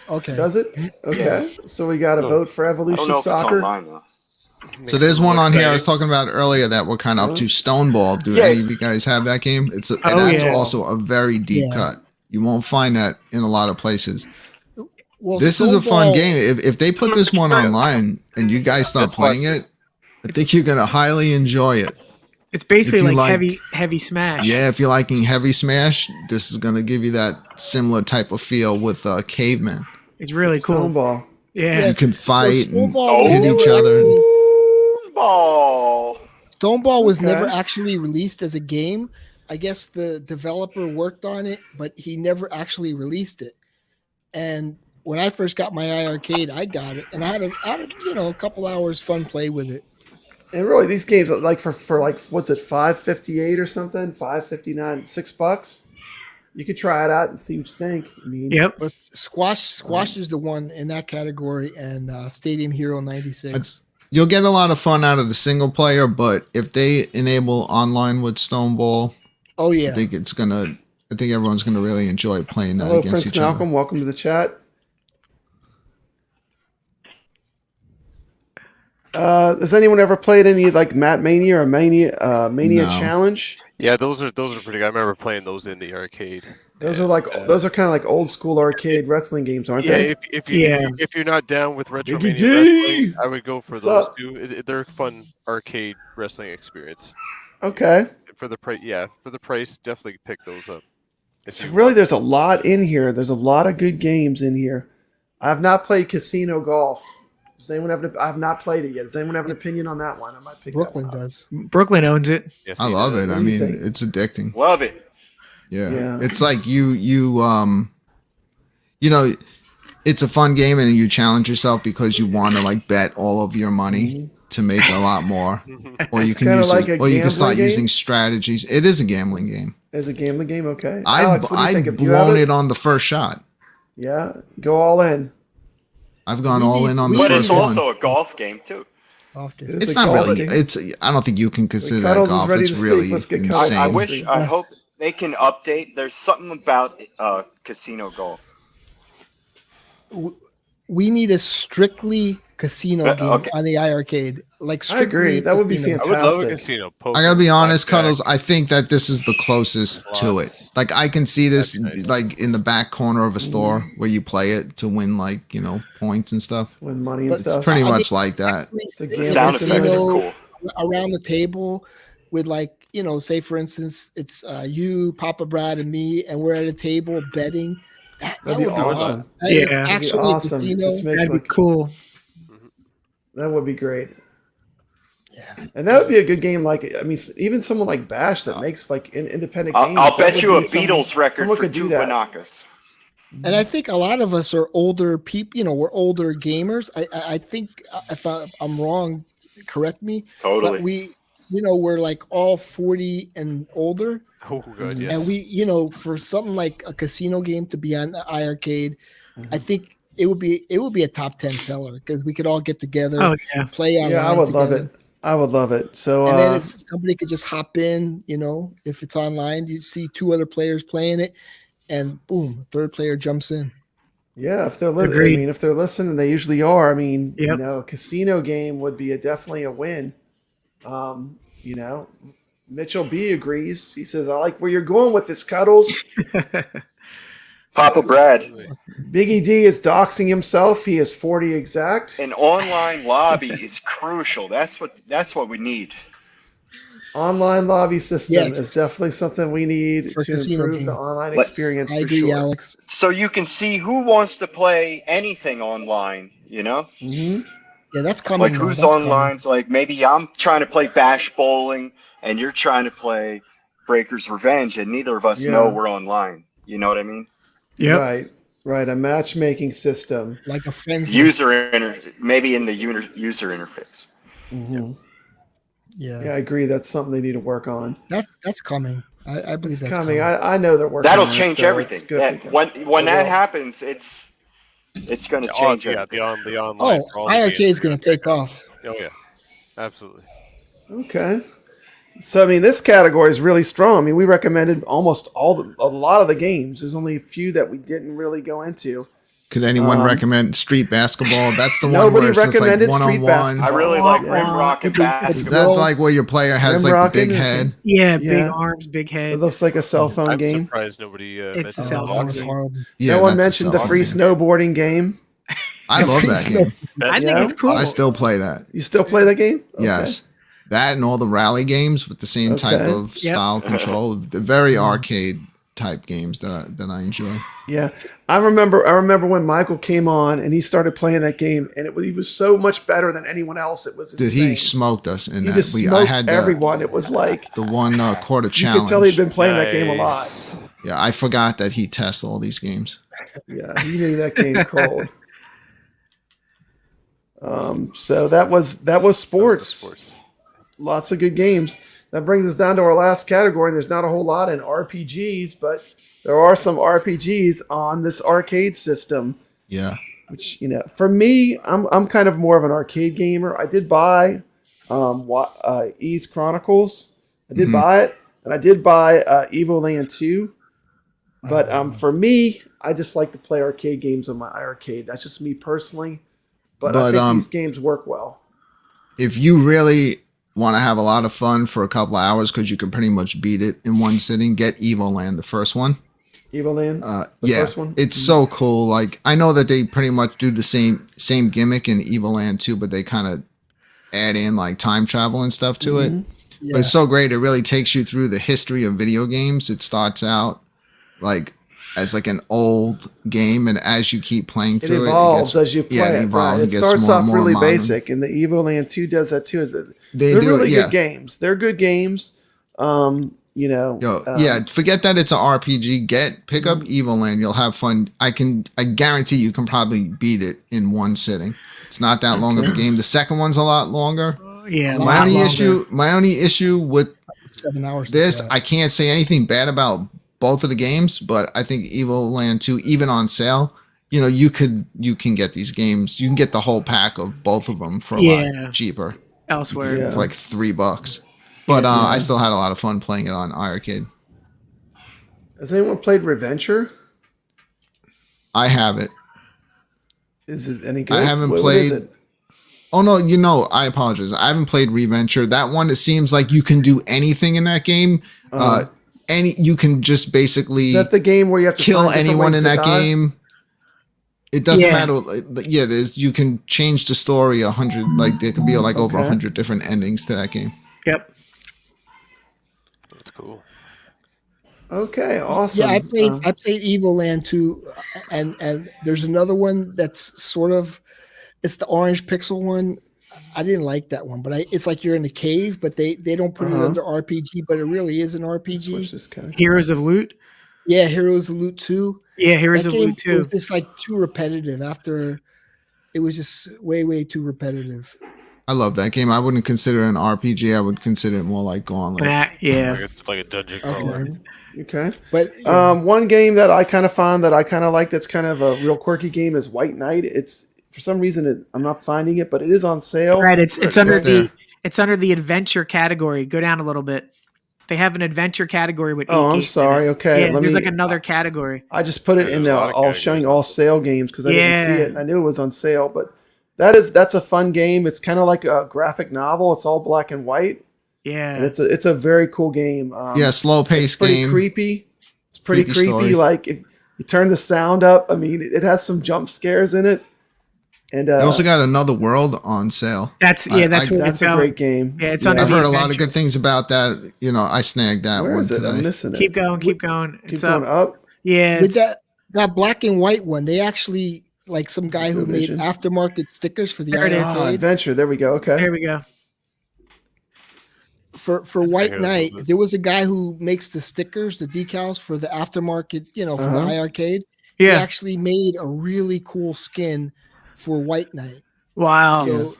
Speaker 7: Okay.
Speaker 1: Does it? Okay. Yeah. So we got to vote for Evolution
Speaker 12: I don't know
Speaker 1: Soccer.
Speaker 12: If it's online, though.
Speaker 5: So there's one on here I was talking about earlier that we're kind of up to, Stoneball. Do any of you guys have that game? That's also a very deep cut. You won't find that in a lot of places.
Speaker 7: Well,
Speaker 5: this is a fun game. If they put this one online and you guys start playing it, I think you're gonna highly enjoy it.
Speaker 8: It's basically like heavy Smash.
Speaker 5: Yeah, if you're liking Heavy Smash, this is gonna give you that similar type of feel with Caveman.
Speaker 8: It's really cool.
Speaker 1: Stoneball.
Speaker 8: Yeah,
Speaker 5: you can fight and hit each other.
Speaker 7: Stoneball was never actually released as a game. I guess the developer worked on it, but he never actually released it. And when I first got my iiRcade, I got it, and I had a couple hours fun play with it.
Speaker 1: And really, these games like for like what's it, $5.58 or something, $5.59, $6. You could try it out and see what you think. I mean,
Speaker 7: But Squash is the one in that category, and Stadium Hero 96.
Speaker 5: You'll get a lot of fun out of the single player, but if they enable online with Stoneball, I think everyone's gonna really enjoy playing that against
Speaker 1: Prince
Speaker 5: each
Speaker 1: Malcolm.
Speaker 5: other.
Speaker 1: Welcome to the chat. Has anyone ever played any like Mat Mania or Mania Challenge?
Speaker 9: Yeah, those are pretty good. I remember playing those in the arcade.
Speaker 1: Those are kind of like old school arcade wrestling games, aren't they?
Speaker 9: If you're not down with Retromania wrestling, I would go for those two. They're a fun arcade wrestling experience.
Speaker 1: Okay.
Speaker 9: For the price, definitely pick those up.
Speaker 1: So really, there's a lot in here. There's a lot of good games in here. I have not played Casino Golf. Does anyone have? I have not played it yet. Does anyone have an opinion on that one? I might pick
Speaker 7: Brooklyn
Speaker 1: that one up.
Speaker 7: does.
Speaker 8: Brooklyn owns it.
Speaker 9: Yes,
Speaker 5: I
Speaker 9: he
Speaker 5: love
Speaker 9: does.
Speaker 5: it.
Speaker 1: What
Speaker 5: I
Speaker 1: do you
Speaker 5: mean,
Speaker 1: think?
Speaker 5: it's addicting.
Speaker 12: Love it.
Speaker 5: Yeah. It's like you know, it's a fun game and you challenge yourself because you want to like bet all of your money to make a lot more. Or you
Speaker 1: It's
Speaker 5: can
Speaker 1: kinda
Speaker 5: use
Speaker 1: like a
Speaker 5: or you can start
Speaker 1: gambling
Speaker 5: using
Speaker 1: game?
Speaker 5: strategies. It is a gambling game.
Speaker 1: It's a gambling game. Okay.
Speaker 5: I've
Speaker 1: Alex, what do you think?
Speaker 5: I've
Speaker 1: Have you have
Speaker 5: blown
Speaker 1: it?
Speaker 5: it on the first shot.
Speaker 1: Yeah. Go all in.
Speaker 5: I've gone all in on the
Speaker 12: But it's
Speaker 5: first one.
Speaker 12: also a golf game too.
Speaker 5: It's
Speaker 1: a
Speaker 5: not
Speaker 1: golf
Speaker 5: really.
Speaker 1: game.
Speaker 5: It's. I don't think you can consider that
Speaker 1: Cuddles is
Speaker 5: golf.
Speaker 1: ready
Speaker 5: It's
Speaker 1: to speak.
Speaker 5: really
Speaker 1: Let's get Cuddles.
Speaker 5: insane.
Speaker 12: I hope they can update. There's something about casino golf.
Speaker 7: We need a strictly casino game
Speaker 12: okay.
Speaker 7: on the iiRcade. Like
Speaker 1: I agree.
Speaker 7: strictly
Speaker 1: That would be
Speaker 7: casino.
Speaker 9: I would love a
Speaker 1: fantastic.
Speaker 9: casino poker.
Speaker 5: I gotta be honest,
Speaker 9: blackjack.
Speaker 5: Cuddles. I think that this is the closest to it. Like I can see this
Speaker 9: That'd be nice.
Speaker 5: like in the back corner of a store where you play it to win like points and stuff.
Speaker 1: Win money and
Speaker 7: But
Speaker 5: It's
Speaker 1: stuff.
Speaker 5: pretty
Speaker 7: I mean,
Speaker 5: much like that.
Speaker 1: It's a
Speaker 7: The
Speaker 1: gambling
Speaker 12: Sound effects are
Speaker 1: simulator.
Speaker 12: cool.
Speaker 7: Around the table with like, say for instance, it's you, Papa Brad, and me, and we're at a table betting. That
Speaker 1: That'd be
Speaker 7: would be
Speaker 1: awesome.
Speaker 7: It's
Speaker 8: Yeah.
Speaker 1: That'd be
Speaker 7: actually
Speaker 1: awesome.
Speaker 7: a casino.
Speaker 1: Just make
Speaker 8: That'd be
Speaker 1: like,
Speaker 8: cool.
Speaker 1: that would be great.
Speaker 7: Yeah.
Speaker 1: And that would be a good game. Like, I mean, even someone like Bash that makes like independent games.
Speaker 12: I'll
Speaker 1: that
Speaker 12: bet
Speaker 1: would
Speaker 12: you a
Speaker 1: be some-
Speaker 12: Beatles record
Speaker 1: someone
Speaker 12: for
Speaker 1: could do
Speaker 12: two
Speaker 1: that.
Speaker 12: Wanakas.
Speaker 7: And I think a lot of us are older people. We're older gamers. I think if I'm wrong, correct me.
Speaker 12: Totally.
Speaker 7: But we're like all 40 and older.
Speaker 9: Oh, good. Yes.
Speaker 7: And we, for something like a casino game to be on the iiRcade, I think it would be a top 10 seller because we could all get together,
Speaker 8: Oh yeah.
Speaker 7: play online.
Speaker 1: Yeah, I would love
Speaker 7: together.
Speaker 1: it. I would love it. So,
Speaker 7: And then somebody could just hop in, if it's online, you see two other players playing it, and boom, third player jumps in.
Speaker 1: yeah, if they're listening, I
Speaker 8: Agreed.
Speaker 1: mean, if they're listening, they usually are. I mean,
Speaker 8: Yep.
Speaker 1: a casino game would be definitely a win. Mitchell B agrees. He says, "I like where you're going with this, Cuddles."
Speaker 12: Papa Brad,
Speaker 1: Biggie D is doxing himself. He is 40 exact.
Speaker 12: an online lobby is crucial. That's what we need.
Speaker 1: Online lobby system
Speaker 7: Yes.
Speaker 1: is definitely something we need
Speaker 7: For
Speaker 1: to
Speaker 7: casino
Speaker 1: improve
Speaker 7: game.
Speaker 1: the online
Speaker 12: But-
Speaker 1: experience
Speaker 7: I
Speaker 1: for
Speaker 7: agree,
Speaker 1: sure.
Speaker 7: Alex.
Speaker 12: So you can see who wants to play anything online,
Speaker 1: Mhm.
Speaker 7: Yeah, that's coming.
Speaker 12: Like
Speaker 7: now.
Speaker 12: who's
Speaker 7: That's coming.
Speaker 12: online? Like maybe I'm trying to play Bash Bowling and you're trying to play Breaker's Revenge and neither of us
Speaker 1: Yeah.
Speaker 12: know we're online. You know what I mean?
Speaker 8: Yep.
Speaker 1: Right. A matchmaking system.
Speaker 7: Like a friend's
Speaker 12: Maybe in the user interface.
Speaker 1: Mhm.
Speaker 7: Yeah,
Speaker 1: Yeah, I agree. That's something they need to work on.
Speaker 7: that's coming. I believe
Speaker 1: It's
Speaker 7: that's
Speaker 1: coming. I know they're working
Speaker 12: That'll
Speaker 1: on it,
Speaker 12: change
Speaker 1: so
Speaker 12: everything.
Speaker 1: it's good
Speaker 12: That,
Speaker 1: for-
Speaker 12: when
Speaker 1: It
Speaker 12: that
Speaker 1: will.
Speaker 12: happens, it's going to change everything.
Speaker 9: the online.
Speaker 7: Oh,
Speaker 9: for all the
Speaker 7: iiRcade is
Speaker 9: games.
Speaker 7: going to take off.
Speaker 9: Oh yeah, absolutely.
Speaker 1: Okay. So I mean, this category is really strong. I mean, we recommended almost a lot of the games. There's only a few that we didn't really go into.
Speaker 5: Could anyone recommend street basketball? That's the one
Speaker 1: Nobody
Speaker 5: where it's just like
Speaker 1: recommended
Speaker 5: one
Speaker 1: street
Speaker 5: on one.
Speaker 1: basketball.
Speaker 12: I really like
Speaker 1: Yeah.
Speaker 12: Rimrock and
Speaker 5: Is
Speaker 12: basketball.
Speaker 5: that like where your player has like the big
Speaker 1: Rimrocking?
Speaker 5: head?
Speaker 8: Yeah, big
Speaker 1: Yeah.
Speaker 8: arms, big
Speaker 1: It
Speaker 8: head.
Speaker 1: looks like a cell phone
Speaker 9: I'm
Speaker 1: game.
Speaker 9: surprised nobody
Speaker 8: It's
Speaker 9: mentioned
Speaker 8: a cell
Speaker 7: That was
Speaker 9: boxing.
Speaker 7: horrible.
Speaker 5: Yeah,
Speaker 1: no one
Speaker 5: that's a
Speaker 1: mentioned the
Speaker 5: cell
Speaker 1: free
Speaker 5: phone.
Speaker 1: snowboarding game.
Speaker 5: I love that game.
Speaker 8: I think
Speaker 1: Yeah.
Speaker 8: it's cool.
Speaker 5: I still play that.
Speaker 1: You still play that game? Okay.
Speaker 5: Yes. That and all the rally games with the same type
Speaker 1: Okay.
Speaker 5: of
Speaker 8: Yep.
Speaker 5: style control. The very arcade type games that I enjoy.
Speaker 1: Yeah, I remember when Michael came on and he started playing that game, and he was so much better than anyone else. It was
Speaker 5: Dude,
Speaker 1: insane.
Speaker 5: he smoked us in
Speaker 1: He
Speaker 5: that.
Speaker 1: just
Speaker 5: I
Speaker 1: smoked
Speaker 5: had
Speaker 1: everyone. It was like
Speaker 5: the one quarter
Speaker 1: you
Speaker 5: challenge.
Speaker 1: could tell he'd been playing that game a lot.
Speaker 9: Nice.
Speaker 5: Yeah, I forgot that he tests all these games.
Speaker 1: Yeah, he knew that game cold. So that was sports. Lots of good games. That brings us down to our last category. There's not a whole lot in RPGs, but there are some RPGs on this arcade system.
Speaker 5: Yeah.
Speaker 1: Which, for me, I'm kind of more of an arcade gamer. I did buy Ys Chronicles. I did buy it, and I did buy Evoland 2. But for me, I just like to play arcade games on my iiRcade. That's just me personally. But I think these games work well.
Speaker 5: If you really want to have a lot of fun for a couple of hours, because you can pretty much beat it in one sitting, get Evoland, the first one.
Speaker 1: Evoland?
Speaker 5: Yeah,
Speaker 1: first one?
Speaker 5: it's so cool. Like, I know that they pretty much do the same gimmick in Evoland 2, but they kind of add in like time travel and stuff to it.
Speaker 7: Yeah.
Speaker 5: But it's so great. It really takes you through the history of video games. It starts out like as like an old game, and as you keep playing
Speaker 1: It
Speaker 5: through
Speaker 1: evolves
Speaker 5: it,
Speaker 1: as you play
Speaker 5: it
Speaker 1: it.
Speaker 5: evolves.
Speaker 1: Right. It
Speaker 5: gets
Speaker 1: starts
Speaker 5: more
Speaker 1: off
Speaker 5: and more
Speaker 1: really
Speaker 5: modern.
Speaker 1: basic, and the Evoland 2 does that too.
Speaker 5: They
Speaker 1: They're
Speaker 5: do
Speaker 1: really
Speaker 5: it, yeah.
Speaker 1: good games. They're good games.
Speaker 5: Yeah, forget that it's an RPG. Pick up Evoland. You'll have fun. I guarantee you can probably beat it in one sitting. It's not that long of a game. The second one's a lot longer.
Speaker 8: Yeah,
Speaker 5: My only issue with
Speaker 7: 7 hours.
Speaker 5: this, I can't say anything bad about both of the games, but I think Evoland 2, even on sale, you can get these games. You can get the whole pack of both of them for a lot cheaper
Speaker 8: elsewhere.
Speaker 5: for like $3. But I still had a lot of fun playing it on iiRcade.
Speaker 1: Has anyone played Reventure?
Speaker 5: I have it.
Speaker 1: Is it any good?
Speaker 5: I haven't
Speaker 1: What
Speaker 5: played.
Speaker 1: is it?
Speaker 5: Oh no, I apologize. I haven't played Reventure. That one, it seems like you can do anything in that game. You can just basically
Speaker 1: Is that the game where you have to
Speaker 5: kill
Speaker 1: find different
Speaker 5: anyone
Speaker 1: ways
Speaker 5: in
Speaker 1: to
Speaker 5: that
Speaker 1: die?
Speaker 5: game. It doesn't matter. Yeah, you can change the story 100. Like there could be like over 100 different endings to that game.
Speaker 8: Yep.
Speaker 9: That's cool.
Speaker 1: Okay, awesome.
Speaker 7: Yeah, I played Evoland 2, and there's another one that's sort of, it's the orange pixel one. I didn't like that one, but it's like you're in a cave, but they don't put it under RPG, but it really is an RPG.
Speaker 8: Heroes of Loot.
Speaker 7: Yeah, Heroes of Loot 2.
Speaker 8: Yeah, Heroes of Loot 2.
Speaker 7: It was just like too repetitive. After it was just way too repetitive.
Speaker 5: I love that game. I wouldn't consider it an RPG. I would consider it more like Gauntlet.
Speaker 9: It's like a dungeon crawler.
Speaker 1: Okay.
Speaker 7: But
Speaker 1: one game that I kind of found that I kind of like that's kind of a real quirky game is White Knight. It's for some reason I'm not finding it, but it is on sale.
Speaker 8: Right, it's under the adventure category. Go down a little bit. They have an adventure category with.
Speaker 1: Oh, I'm sorry. Okay,
Speaker 8: yeah, there's like another category.
Speaker 1: I just put it in all showing all sale games because I didn't see it and I knew it was on sale. But that's a fun game. It's kind of like a graphic novel. It's all black and white.
Speaker 8: Yeah,
Speaker 1: and it's a very cool game.
Speaker 5: Slow paced game.
Speaker 1: Pretty creepy. It's pretty creepy.
Speaker 5: Story.
Speaker 1: Like if you turn the sound up, I mean, it has some jump scares in it. And
Speaker 5: they also got Another World on sale.
Speaker 1: That's a great game.
Speaker 8: Yeah, it's
Speaker 5: I've heard a lot of good things about that. I snagged that
Speaker 1: Where
Speaker 5: one
Speaker 1: is it?
Speaker 5: today.
Speaker 1: I'm missing it.
Speaker 8: Keep going.
Speaker 1: Keep going up.
Speaker 8: Yeah,
Speaker 7: with that black and white one, they actually like some guy who made aftermarket stickers for the iiRcade.
Speaker 1: Adventure. There we go. Okay.
Speaker 8: There we go.
Speaker 7: For White Knight, there was a guy who makes the stickers, the decals for the aftermarket, for the iiRcade.
Speaker 8: Yeah.
Speaker 7: He actually made a really cool skin for White Knight.
Speaker 8: Wow.
Speaker 7: So,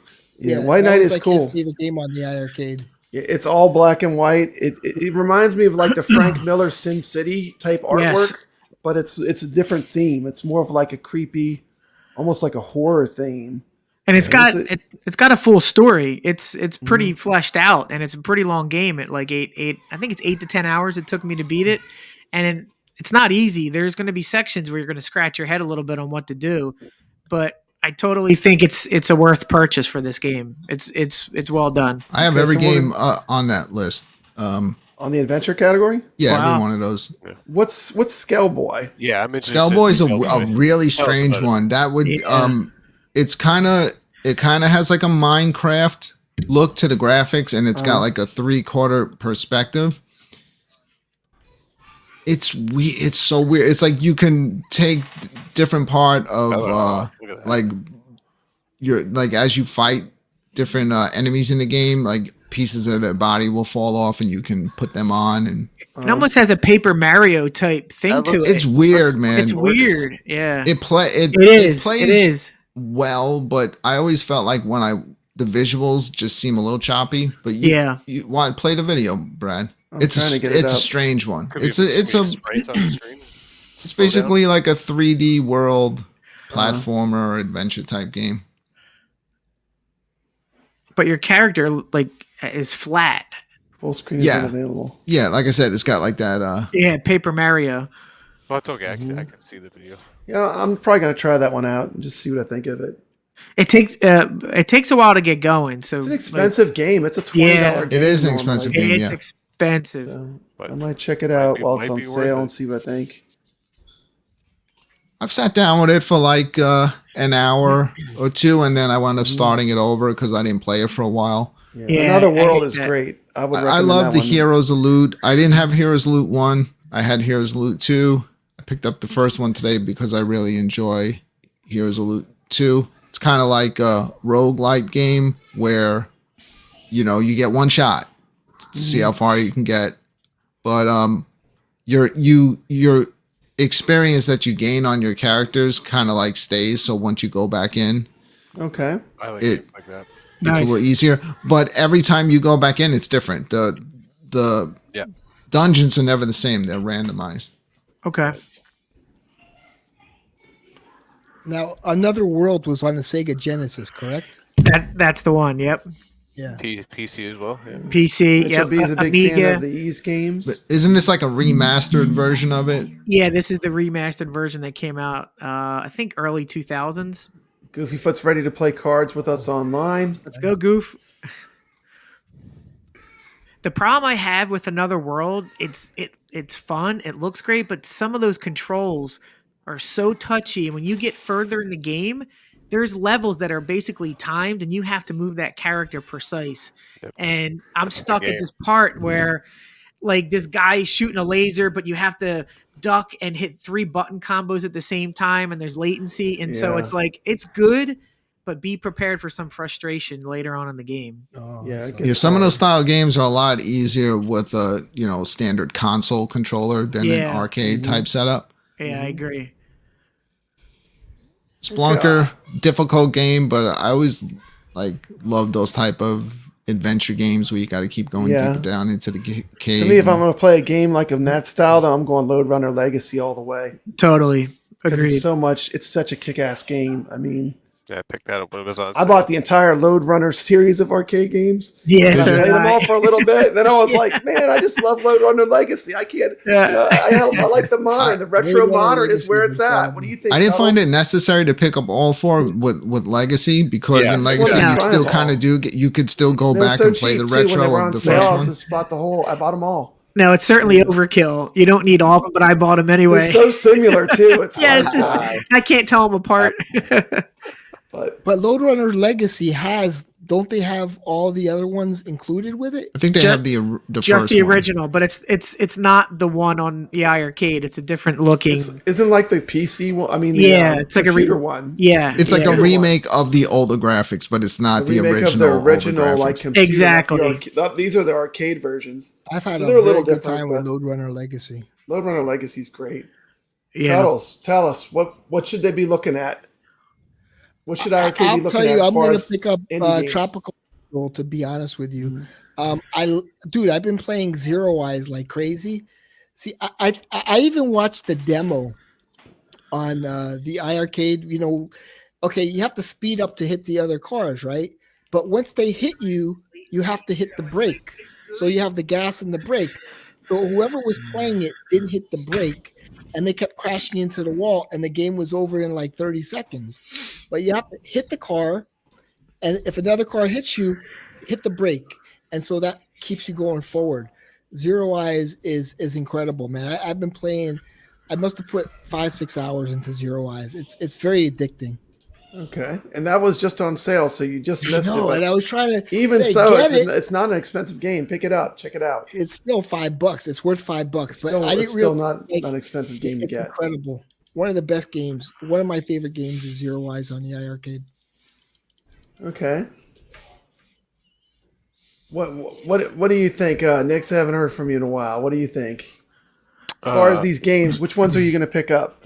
Speaker 1: White Knight is cool.
Speaker 7: His favorite game on the iiRcade.
Speaker 1: It's all black and white. It reminds me of like the Frank Miller Sin City type artwork, but it's a different theme. It's more of like a creepy, almost like a horror theme.
Speaker 8: And it's got a full story. It's pretty fleshed out, and it's a pretty long game. At like eight, I think it's 8 to 10 hours it took me to beat it, and it's not easy. There's going to be sections where you're going to scratch your head a little bit on what to do, but I totally think it's a worth purchase for this game. It's well done.
Speaker 5: I have every game on that list.
Speaker 1: On the adventure category?
Speaker 5: Yeah, every one of those.
Speaker 1: Yeah. What's Skellboy?
Speaker 9: Yeah,
Speaker 5: Skellboy is a really strange one. That would it kind of has like a Minecraft look to the graphics, and it's got like a 3/4 perspective. It's so weird. It's like you can take different part of like you're like as you fight different enemies in the game, like pieces of their body will fall off, and you can put them on. And
Speaker 8: it almost has a Paper Mario type thing to it.
Speaker 5: It's weird, man.
Speaker 8: It's weird. Yeah.
Speaker 5: It plays.
Speaker 8: It is
Speaker 5: well, but I always felt like the visuals just seem a little choppy. But you want play the video, Brad. It's a strange one. It's basically like a 3D world platformer or adventure type game.
Speaker 8: But your character like is flat.
Speaker 1: Full screen is unavailable.
Speaker 5: Yeah, like I said, it's got like that.
Speaker 8: Paper Mario.
Speaker 9: Well, it's okay. I can see the video.
Speaker 1: Yeah, I'm probably gonna try that one out and just see what I think of it.
Speaker 8: It takes a while to get going. So
Speaker 1: it's an expensive game. It's a $20 game.
Speaker 5: It is an expensive game.
Speaker 8: It's expensive.
Speaker 1: So I might check it out while it's on sale and see what I think.
Speaker 5: I've sat down with it for like an hour or two, and then I wound up starting it over because I didn't play it for a while.
Speaker 1: Yeah, Another World is great. I love
Speaker 5: the Heroes of Loot. I didn't have Heroes of Loot 1. I had Heroes of Loot 2. I picked up the first one today because I really enjoy Heroes of Loot 2. It's kind of like a roguelite game where, you get one shot to see how far you can get. But your experience that you gain on your characters kind of like stays. So once you go back in,
Speaker 1: Okay.
Speaker 9: I like it like that.
Speaker 5: it's a little easier. But every time you go back in, it's different. The dungeons are never the same. They're randomized.
Speaker 8: Okay.
Speaker 7: Now, Another World was on the Sega Genesis, correct?
Speaker 8: That's the one. Yep.
Speaker 7: Yeah.
Speaker 9: PC as well. Yeah.
Speaker 8: PC.
Speaker 1: Mitchell
Speaker 8: Yep.
Speaker 1: B's a big
Speaker 8: Amiga.
Speaker 1: fan of the Ease games.
Speaker 5: But isn't this like a remastered version of it?
Speaker 8: Yeah, this is the remastered version that came out. I think early 2000s.
Speaker 1: Goofyfoot's ready to play cards with us online.
Speaker 8: Let's go, Goof. The problem I have with Another World, it's fun, it looks great, but some of those controls are so touchy, and when you get further in the game, there's levels that are basically timed, and you have to move that character precise.
Speaker 9: Yep.
Speaker 8: And I'm stuck at this part where, like, this guy shooting a laser, but you have to duck and hit 3 button combos at the same time, and there's latency, and so it's like it's good, but be prepared for some frustration later on in the game.
Speaker 5: Some of those style games are a lot easier with a standard console controller than an arcade type setup.
Speaker 8: Yeah, I agree.
Speaker 5: Splunker, difficult game, but I always love those type of adventure games where you got to keep going deeper down into the cave.
Speaker 1: To me, if I'm going to play a game like of that style, then I'm going Lode Runner Legacy all the way.
Speaker 8: Totally. Agreed.
Speaker 1: It's such a kick-ass game. I mean,
Speaker 9: I picked that up when it was on.
Speaker 1: I bought the entire Lode Runner series of arcade games.
Speaker 8: Yeah,
Speaker 1: I played them all for a little bit. Then I was like, man, I just love Lode Runner Legacy. I can't. I like the modern. The retro modern is where it's at. What do you think?
Speaker 5: I didn't find it necessary to pick up all 4 with Legacy because in Legacy you still kind of you could still go back and play the retro of the first one.
Speaker 1: I bought them all.
Speaker 8: No, it's certainly overkill. You don't need all of them, but I bought them anyway.
Speaker 1: They're so similar too. It's
Speaker 8: I can't tell them apart.
Speaker 7: But Lode Runner Legacy don't they have all the other ones included with it?
Speaker 5: I think they have the
Speaker 8: just
Speaker 5: first
Speaker 8: the
Speaker 5: one.
Speaker 8: original, but it's not the one on the iArcade. It's a different looking.
Speaker 1: Isn't like the PC one? I mean,
Speaker 8: it's like a
Speaker 1: computer one.
Speaker 8: Yeah,
Speaker 5: it's like a remake of the older graphics, but it's not the original.
Speaker 1: Of the original like computer.
Speaker 8: Exactly.
Speaker 1: These are the arcade versions.
Speaker 7: I've had
Speaker 1: a
Speaker 7: very good time with Lode Runner Legacy.
Speaker 1: Lode Runner Legacy is great.
Speaker 8: Yeah.
Speaker 1: Cuddles, tell us what should they be looking at? What should iArcade be looking at? I'll tell you,
Speaker 7: I'm going to pick up Tropical. To be honest with you, I've been playing Zero Eyes like crazy. See, I even watched the demo on the iArcade. Okay, you have to speed up to hit the other cars, right? But once they hit you, you have to hit the brake. So you have the gas and the brake. So whoever was playing it didn't hit the brake, and they kept crashing into the wall, and the game was over in like 30 seconds. But you have to hit the car. And if another car hits you, hit the brake. And so that keeps you going forward. Zero Eyes is incredible, man. I've been playing. I must have put 5-6 hours into Zero Eyes. It's very addicting.
Speaker 1: Okay. And that was just on sale, so you just missed it.
Speaker 7: And I was trying to
Speaker 1: it's not an expensive game. Pick it up. Check it out.
Speaker 7: It's still $5. It's worth $5. But
Speaker 1: It's still not an expensive game to get.
Speaker 7: It's incredible. One of the best games. One of my favorite games is Zero Eyes on the iArcade.
Speaker 1: Okay. What do you think, Nick's? I haven't heard from you in a while. What do you think? As far as these games, which ones are you going to pick up?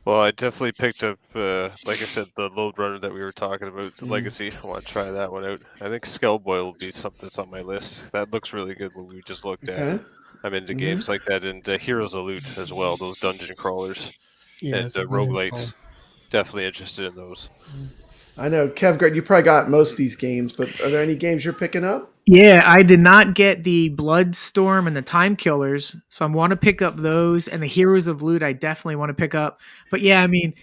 Speaker 9: Well, I definitely picked up, like I said, the Lode Runner that we were talking about, the Legacy. I want to try that one out. I think Skellboy will be something that's on my list. That looks really good what we just looked at. I'm into games like that, and Heroes of Loot as well, those dungeon crawlers and roguelites. Definitely interested in those.
Speaker 1: I know, kevgret, you probably got most of these games, but are there any games you're picking up?
Speaker 8: Yeah, I did not get the Bloodstorm and the Time Killers, so I want to pick up those, and the Heroes of Loot I definitely want to pick up. But yeah, I mean,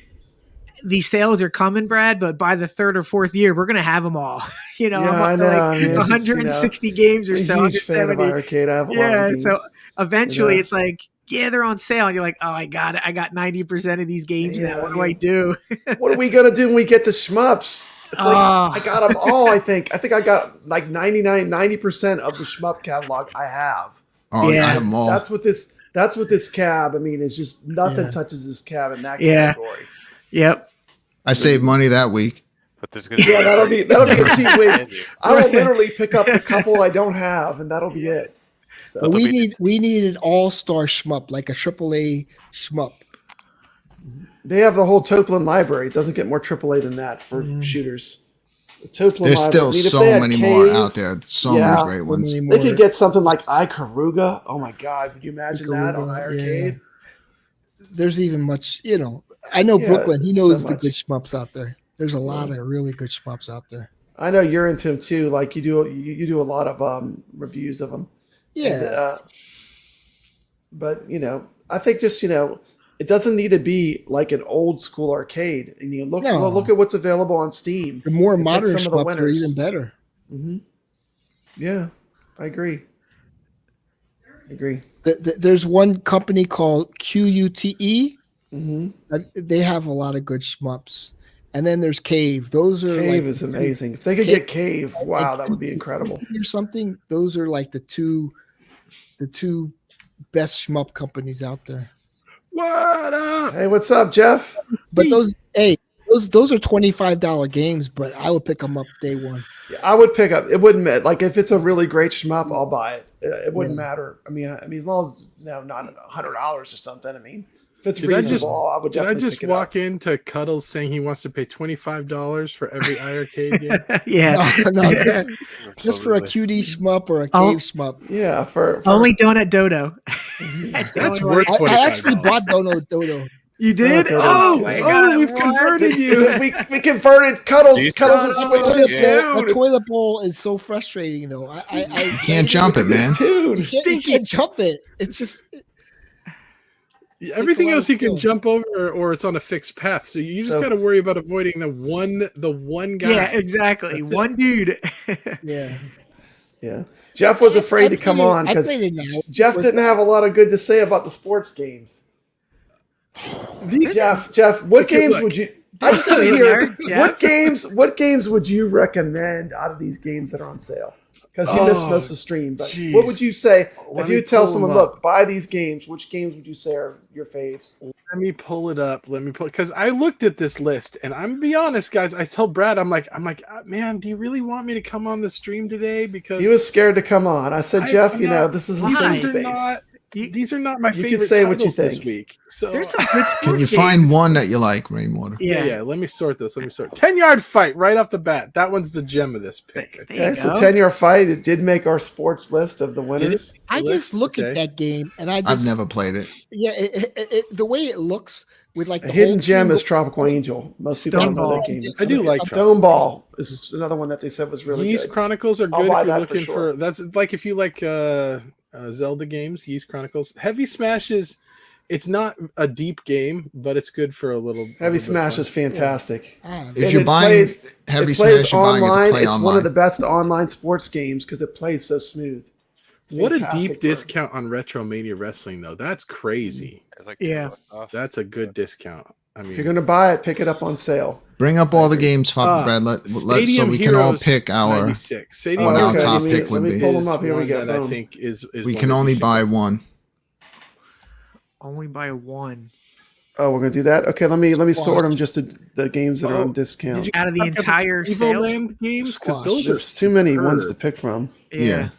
Speaker 8: these sales are coming, Brad, but by the 3rd or 4th year, we're going to have them all. I'm up to 160 games or so.
Speaker 1: I'm a huge fan of iArcade. I have a lot of games.
Speaker 8: So eventually it's like, yeah, they're on sale. And you're like, oh, I got it. I got 90% of these games now. What do I do?
Speaker 1: What are we going to do when we get the shmups? It's like, I got them all, I think. I think I got like 90% of the shmup catalog I have.
Speaker 5: Oh, yeah, I have them all.
Speaker 1: That's what this
Speaker 13: That's what this cab. I mean, it's just nothing
Speaker 7: Yeah.
Speaker 13: touches this cab in that
Speaker 8: Yeah.
Speaker 13: category.
Speaker 8: Yep.
Speaker 5: I saved money that week.
Speaker 9: But there's gonna
Speaker 13: Yeah, that'll be a cheap week.
Speaker 9: Menu.
Speaker 13: I will literally pick up the couple I don't have, and that'll be it. So
Speaker 7: But we need an all-star shmup, like a AAA shmup.
Speaker 13: they have the whole Toplin library. It doesn't get more AAA than that for shooters. The Toplin
Speaker 5: There's
Speaker 13: library.
Speaker 5: still
Speaker 13: I mean, if
Speaker 5: so
Speaker 13: they had
Speaker 5: many more
Speaker 13: Cave,
Speaker 5: out there. So
Speaker 13: Yeah.
Speaker 5: many great ones.
Speaker 13: They could get something like iiRcade. Oh my God, would you imagine that on
Speaker 7: Ikaruga,
Speaker 13: iiRcade?
Speaker 7: There's even much, I know
Speaker 13: Yeah,
Speaker 7: Brooklyn. He
Speaker 13: so
Speaker 7: knows the
Speaker 13: much.
Speaker 7: good shmups out there. There's a lot of really good shmups out there.
Speaker 13: I know you're into them too. Like you do a lot of reviews of them.
Speaker 7: Yeah.
Speaker 13: And, but I think just it doesn't need to be like an old school arcade. And you look
Speaker 7: No.
Speaker 13: look at what's available on Steam.
Speaker 7: The more
Speaker 13: and pick
Speaker 7: modern
Speaker 13: some of the
Speaker 7: shmups are
Speaker 13: winners.
Speaker 7: even better.
Speaker 13: Mm-hmm. Yeah, I agree.
Speaker 7: There's one company called QUTE.
Speaker 13: Mm-hmm.
Speaker 7: They have a lot of good shmups. And then there's Cave. Those are
Speaker 13: Cave is amazing. If they could get Cave, wow, that would be incredible.
Speaker 7: Or something. Those are like the two best shmup companies out there.
Speaker 3: What up?
Speaker 13: Hey, what's up, Jeff?
Speaker 7: But those are $25 games, but I would pick them up day one.
Speaker 13: Yeah, I would pick up. It wouldn't matter. Like if it's a really great shmup, I'll buy it. It wouldn't matter. I mean, as long as not $100 or something. I mean, if it's reasonable, I would
Speaker 14: Did I
Speaker 13: definitely
Speaker 14: just
Speaker 13: pick it up.
Speaker 14: walk into Cuddles saying he wants to pay $25 for every iiRcade game?
Speaker 8: Yeah.
Speaker 7: No, just for a QD shmup or a Cave shmup.
Speaker 13: Yeah, for
Speaker 8: Only Donut Dodo.
Speaker 14: That's worth $25.
Speaker 7: I actually bought Dodo.
Speaker 8: You did?
Speaker 13: Dodo.
Speaker 8: Oh, my God,
Speaker 14: we've
Speaker 8: what?
Speaker 14: converted you.
Speaker 13: we converted Cuddles.
Speaker 9: Jeez.
Speaker 13: Cuddles is switching his
Speaker 7: The
Speaker 13: tune.
Speaker 7: toilet bowl is so frustrating, though. I
Speaker 5: Can't jump it, man.
Speaker 13: His tune.
Speaker 7: You can't jump it. It's just
Speaker 14: Everything
Speaker 7: a lot
Speaker 14: else
Speaker 7: of
Speaker 14: you can
Speaker 7: skill.
Speaker 14: jump over, or it's on a fixed path. So you just
Speaker 13: So-
Speaker 14: got to worry about avoiding the one guy.
Speaker 8: Yeah, exactly.
Speaker 14: That's it.
Speaker 8: One dude.
Speaker 7: yeah.
Speaker 13: Yeah. Jeff was afraid to come on because
Speaker 7: I played it now.
Speaker 13: Jeff didn't have a lot of good to say about the sports games. Jeff, what
Speaker 14: Okay,
Speaker 13: games
Speaker 14: look.
Speaker 13: would you? I just want to hear
Speaker 8: Yeah.
Speaker 13: what games would you recommend out of these games that are on sale? Because you missed most of the stream. But
Speaker 14: jeez.
Speaker 13: what would you say
Speaker 14: Let
Speaker 13: if
Speaker 14: me
Speaker 13: you tell
Speaker 14: pull 'em
Speaker 13: someone,
Speaker 14: up.
Speaker 13: look, buy these games? Which games would you say are your faves?
Speaker 14: Let me pull it up. Because I looked at this list, and I'm gonna be honest, guys. I told Brad, I'm like, man, do you really want me to come on the stream today? Because
Speaker 13: He was scared to come on. I said, Jeff, this is a safe space.
Speaker 14: These are not my
Speaker 13: You can
Speaker 14: favorite
Speaker 13: say what you
Speaker 14: titles this
Speaker 13: think.
Speaker 14: week. So
Speaker 8: There's some good sports
Speaker 5: Can you
Speaker 8: games.
Speaker 5: find one that you like, Rainwater?
Speaker 14: yeah. Let me sort this. 10-yard fight right off the bat. That one's the gem of this pick.
Speaker 8: There you
Speaker 13: Okay, so
Speaker 8: go.
Speaker 13: 10-year fight. It did make our sports list of the winners.
Speaker 7: I just look
Speaker 14: Okay.
Speaker 7: at that game and I just
Speaker 5: I've never played it.
Speaker 7: the way it looks with like
Speaker 13: A
Speaker 7: the
Speaker 13: hidden
Speaker 7: whole
Speaker 13: gem
Speaker 7: team
Speaker 13: is Tropical Angel. Most people don't know that
Speaker 8: Stoneball.
Speaker 13: game.
Speaker 14: I do like
Speaker 13: Stoneball. Is another one that they said was really
Speaker 14: Yeast
Speaker 13: good.
Speaker 14: Chronicles are
Speaker 13: I'll
Speaker 14: good
Speaker 13: buy
Speaker 14: if you're
Speaker 13: that for
Speaker 14: looking
Speaker 13: sure.
Speaker 14: for. That's like if you like Zelda games. Yeast Chronicles. Heavy Smash is. It's not a deep game, but it's good for a little.
Speaker 13: Heavy Smash is fantastic.
Speaker 5: If
Speaker 13: And
Speaker 5: you're
Speaker 13: it
Speaker 5: buying
Speaker 13: plays-
Speaker 5: Heavy
Speaker 13: it plays
Speaker 5: Smash, you're buying it to
Speaker 13: online.
Speaker 5: play
Speaker 13: It's
Speaker 5: online.
Speaker 13: one of the best online sports games because it plays so smooth. It's
Speaker 14: What a
Speaker 13: fantastic
Speaker 14: deep
Speaker 13: for-
Speaker 14: discount on Retromania Wrestling, though. That's crazy.
Speaker 9: It's like
Speaker 8: Yeah.
Speaker 14: That's a good discount. I
Speaker 13: If
Speaker 14: mean,
Speaker 13: you're going to buy it, pick it up on sale.
Speaker 5: Bring up all the games, Papa Brad. Let so
Speaker 14: Stadium
Speaker 5: we can all
Speaker 14: Heroes
Speaker 5: pick our
Speaker 14: 96. Stadium
Speaker 5: what our
Speaker 14: Heroes
Speaker 5: top
Speaker 13: let me-
Speaker 5: pick
Speaker 13: let
Speaker 5: would
Speaker 13: me
Speaker 5: be.
Speaker 13: pull them
Speaker 14: is
Speaker 13: up. Here we
Speaker 14: one
Speaker 13: go.
Speaker 14: that I
Speaker 13: Boom.
Speaker 14: think is
Speaker 5: We
Speaker 14: one
Speaker 5: can
Speaker 14: that
Speaker 5: only
Speaker 14: should
Speaker 5: buy
Speaker 14: go.
Speaker 5: one.
Speaker 8: Only buy one.
Speaker 13: Oh, we're going to do that? Okay, let me sort them just to the games that are on discount.
Speaker 8: Out of the entire
Speaker 14: Evo
Speaker 8: sale.
Speaker 14: Land games? Because
Speaker 7: Squash.
Speaker 14: those
Speaker 13: There's
Speaker 14: are
Speaker 13: too many
Speaker 14: superb.
Speaker 13: ones to pick from.
Speaker 5: Yeah.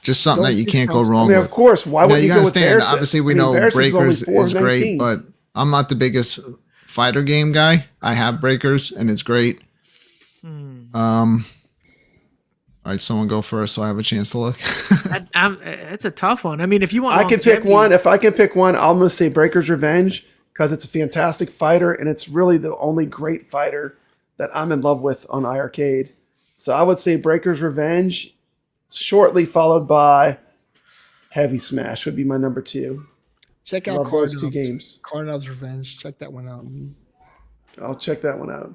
Speaker 5: Just something
Speaker 7: Don't
Speaker 5: that you can't go
Speaker 7: discount-
Speaker 5: wrong
Speaker 13: I mean,
Speaker 5: with.
Speaker 13: of course. Why
Speaker 5: Now
Speaker 13: would
Speaker 5: you
Speaker 13: you go with
Speaker 5: understand.
Speaker 13: Versus?
Speaker 5: Obviously, we
Speaker 13: I mean,
Speaker 5: know
Speaker 13: Versus is only
Speaker 5: Breakers is great,
Speaker 13: $4.19.
Speaker 5: but I'm not the biggest fighter game guy. I have Breakers, and it's great. All right, someone go first, so I have a chance to look.
Speaker 8: It's a tough one. I mean, if you want,
Speaker 13: I can pick
Speaker 8: longevity-
Speaker 13: one. If I can pick one, I'll almost say Breaker's Revenge because it's a fantastic fighter and it's really the only great fighter that I'm in love with on iiRcade. So I would say Breaker's Revenge, shortly followed by Heavy Smash would be my number 2.
Speaker 7: Check out
Speaker 13: Love those two
Speaker 7: Karnov's
Speaker 13: games.
Speaker 7: Karnov's Revenge. Check that one out.
Speaker 13: I'll check that one out.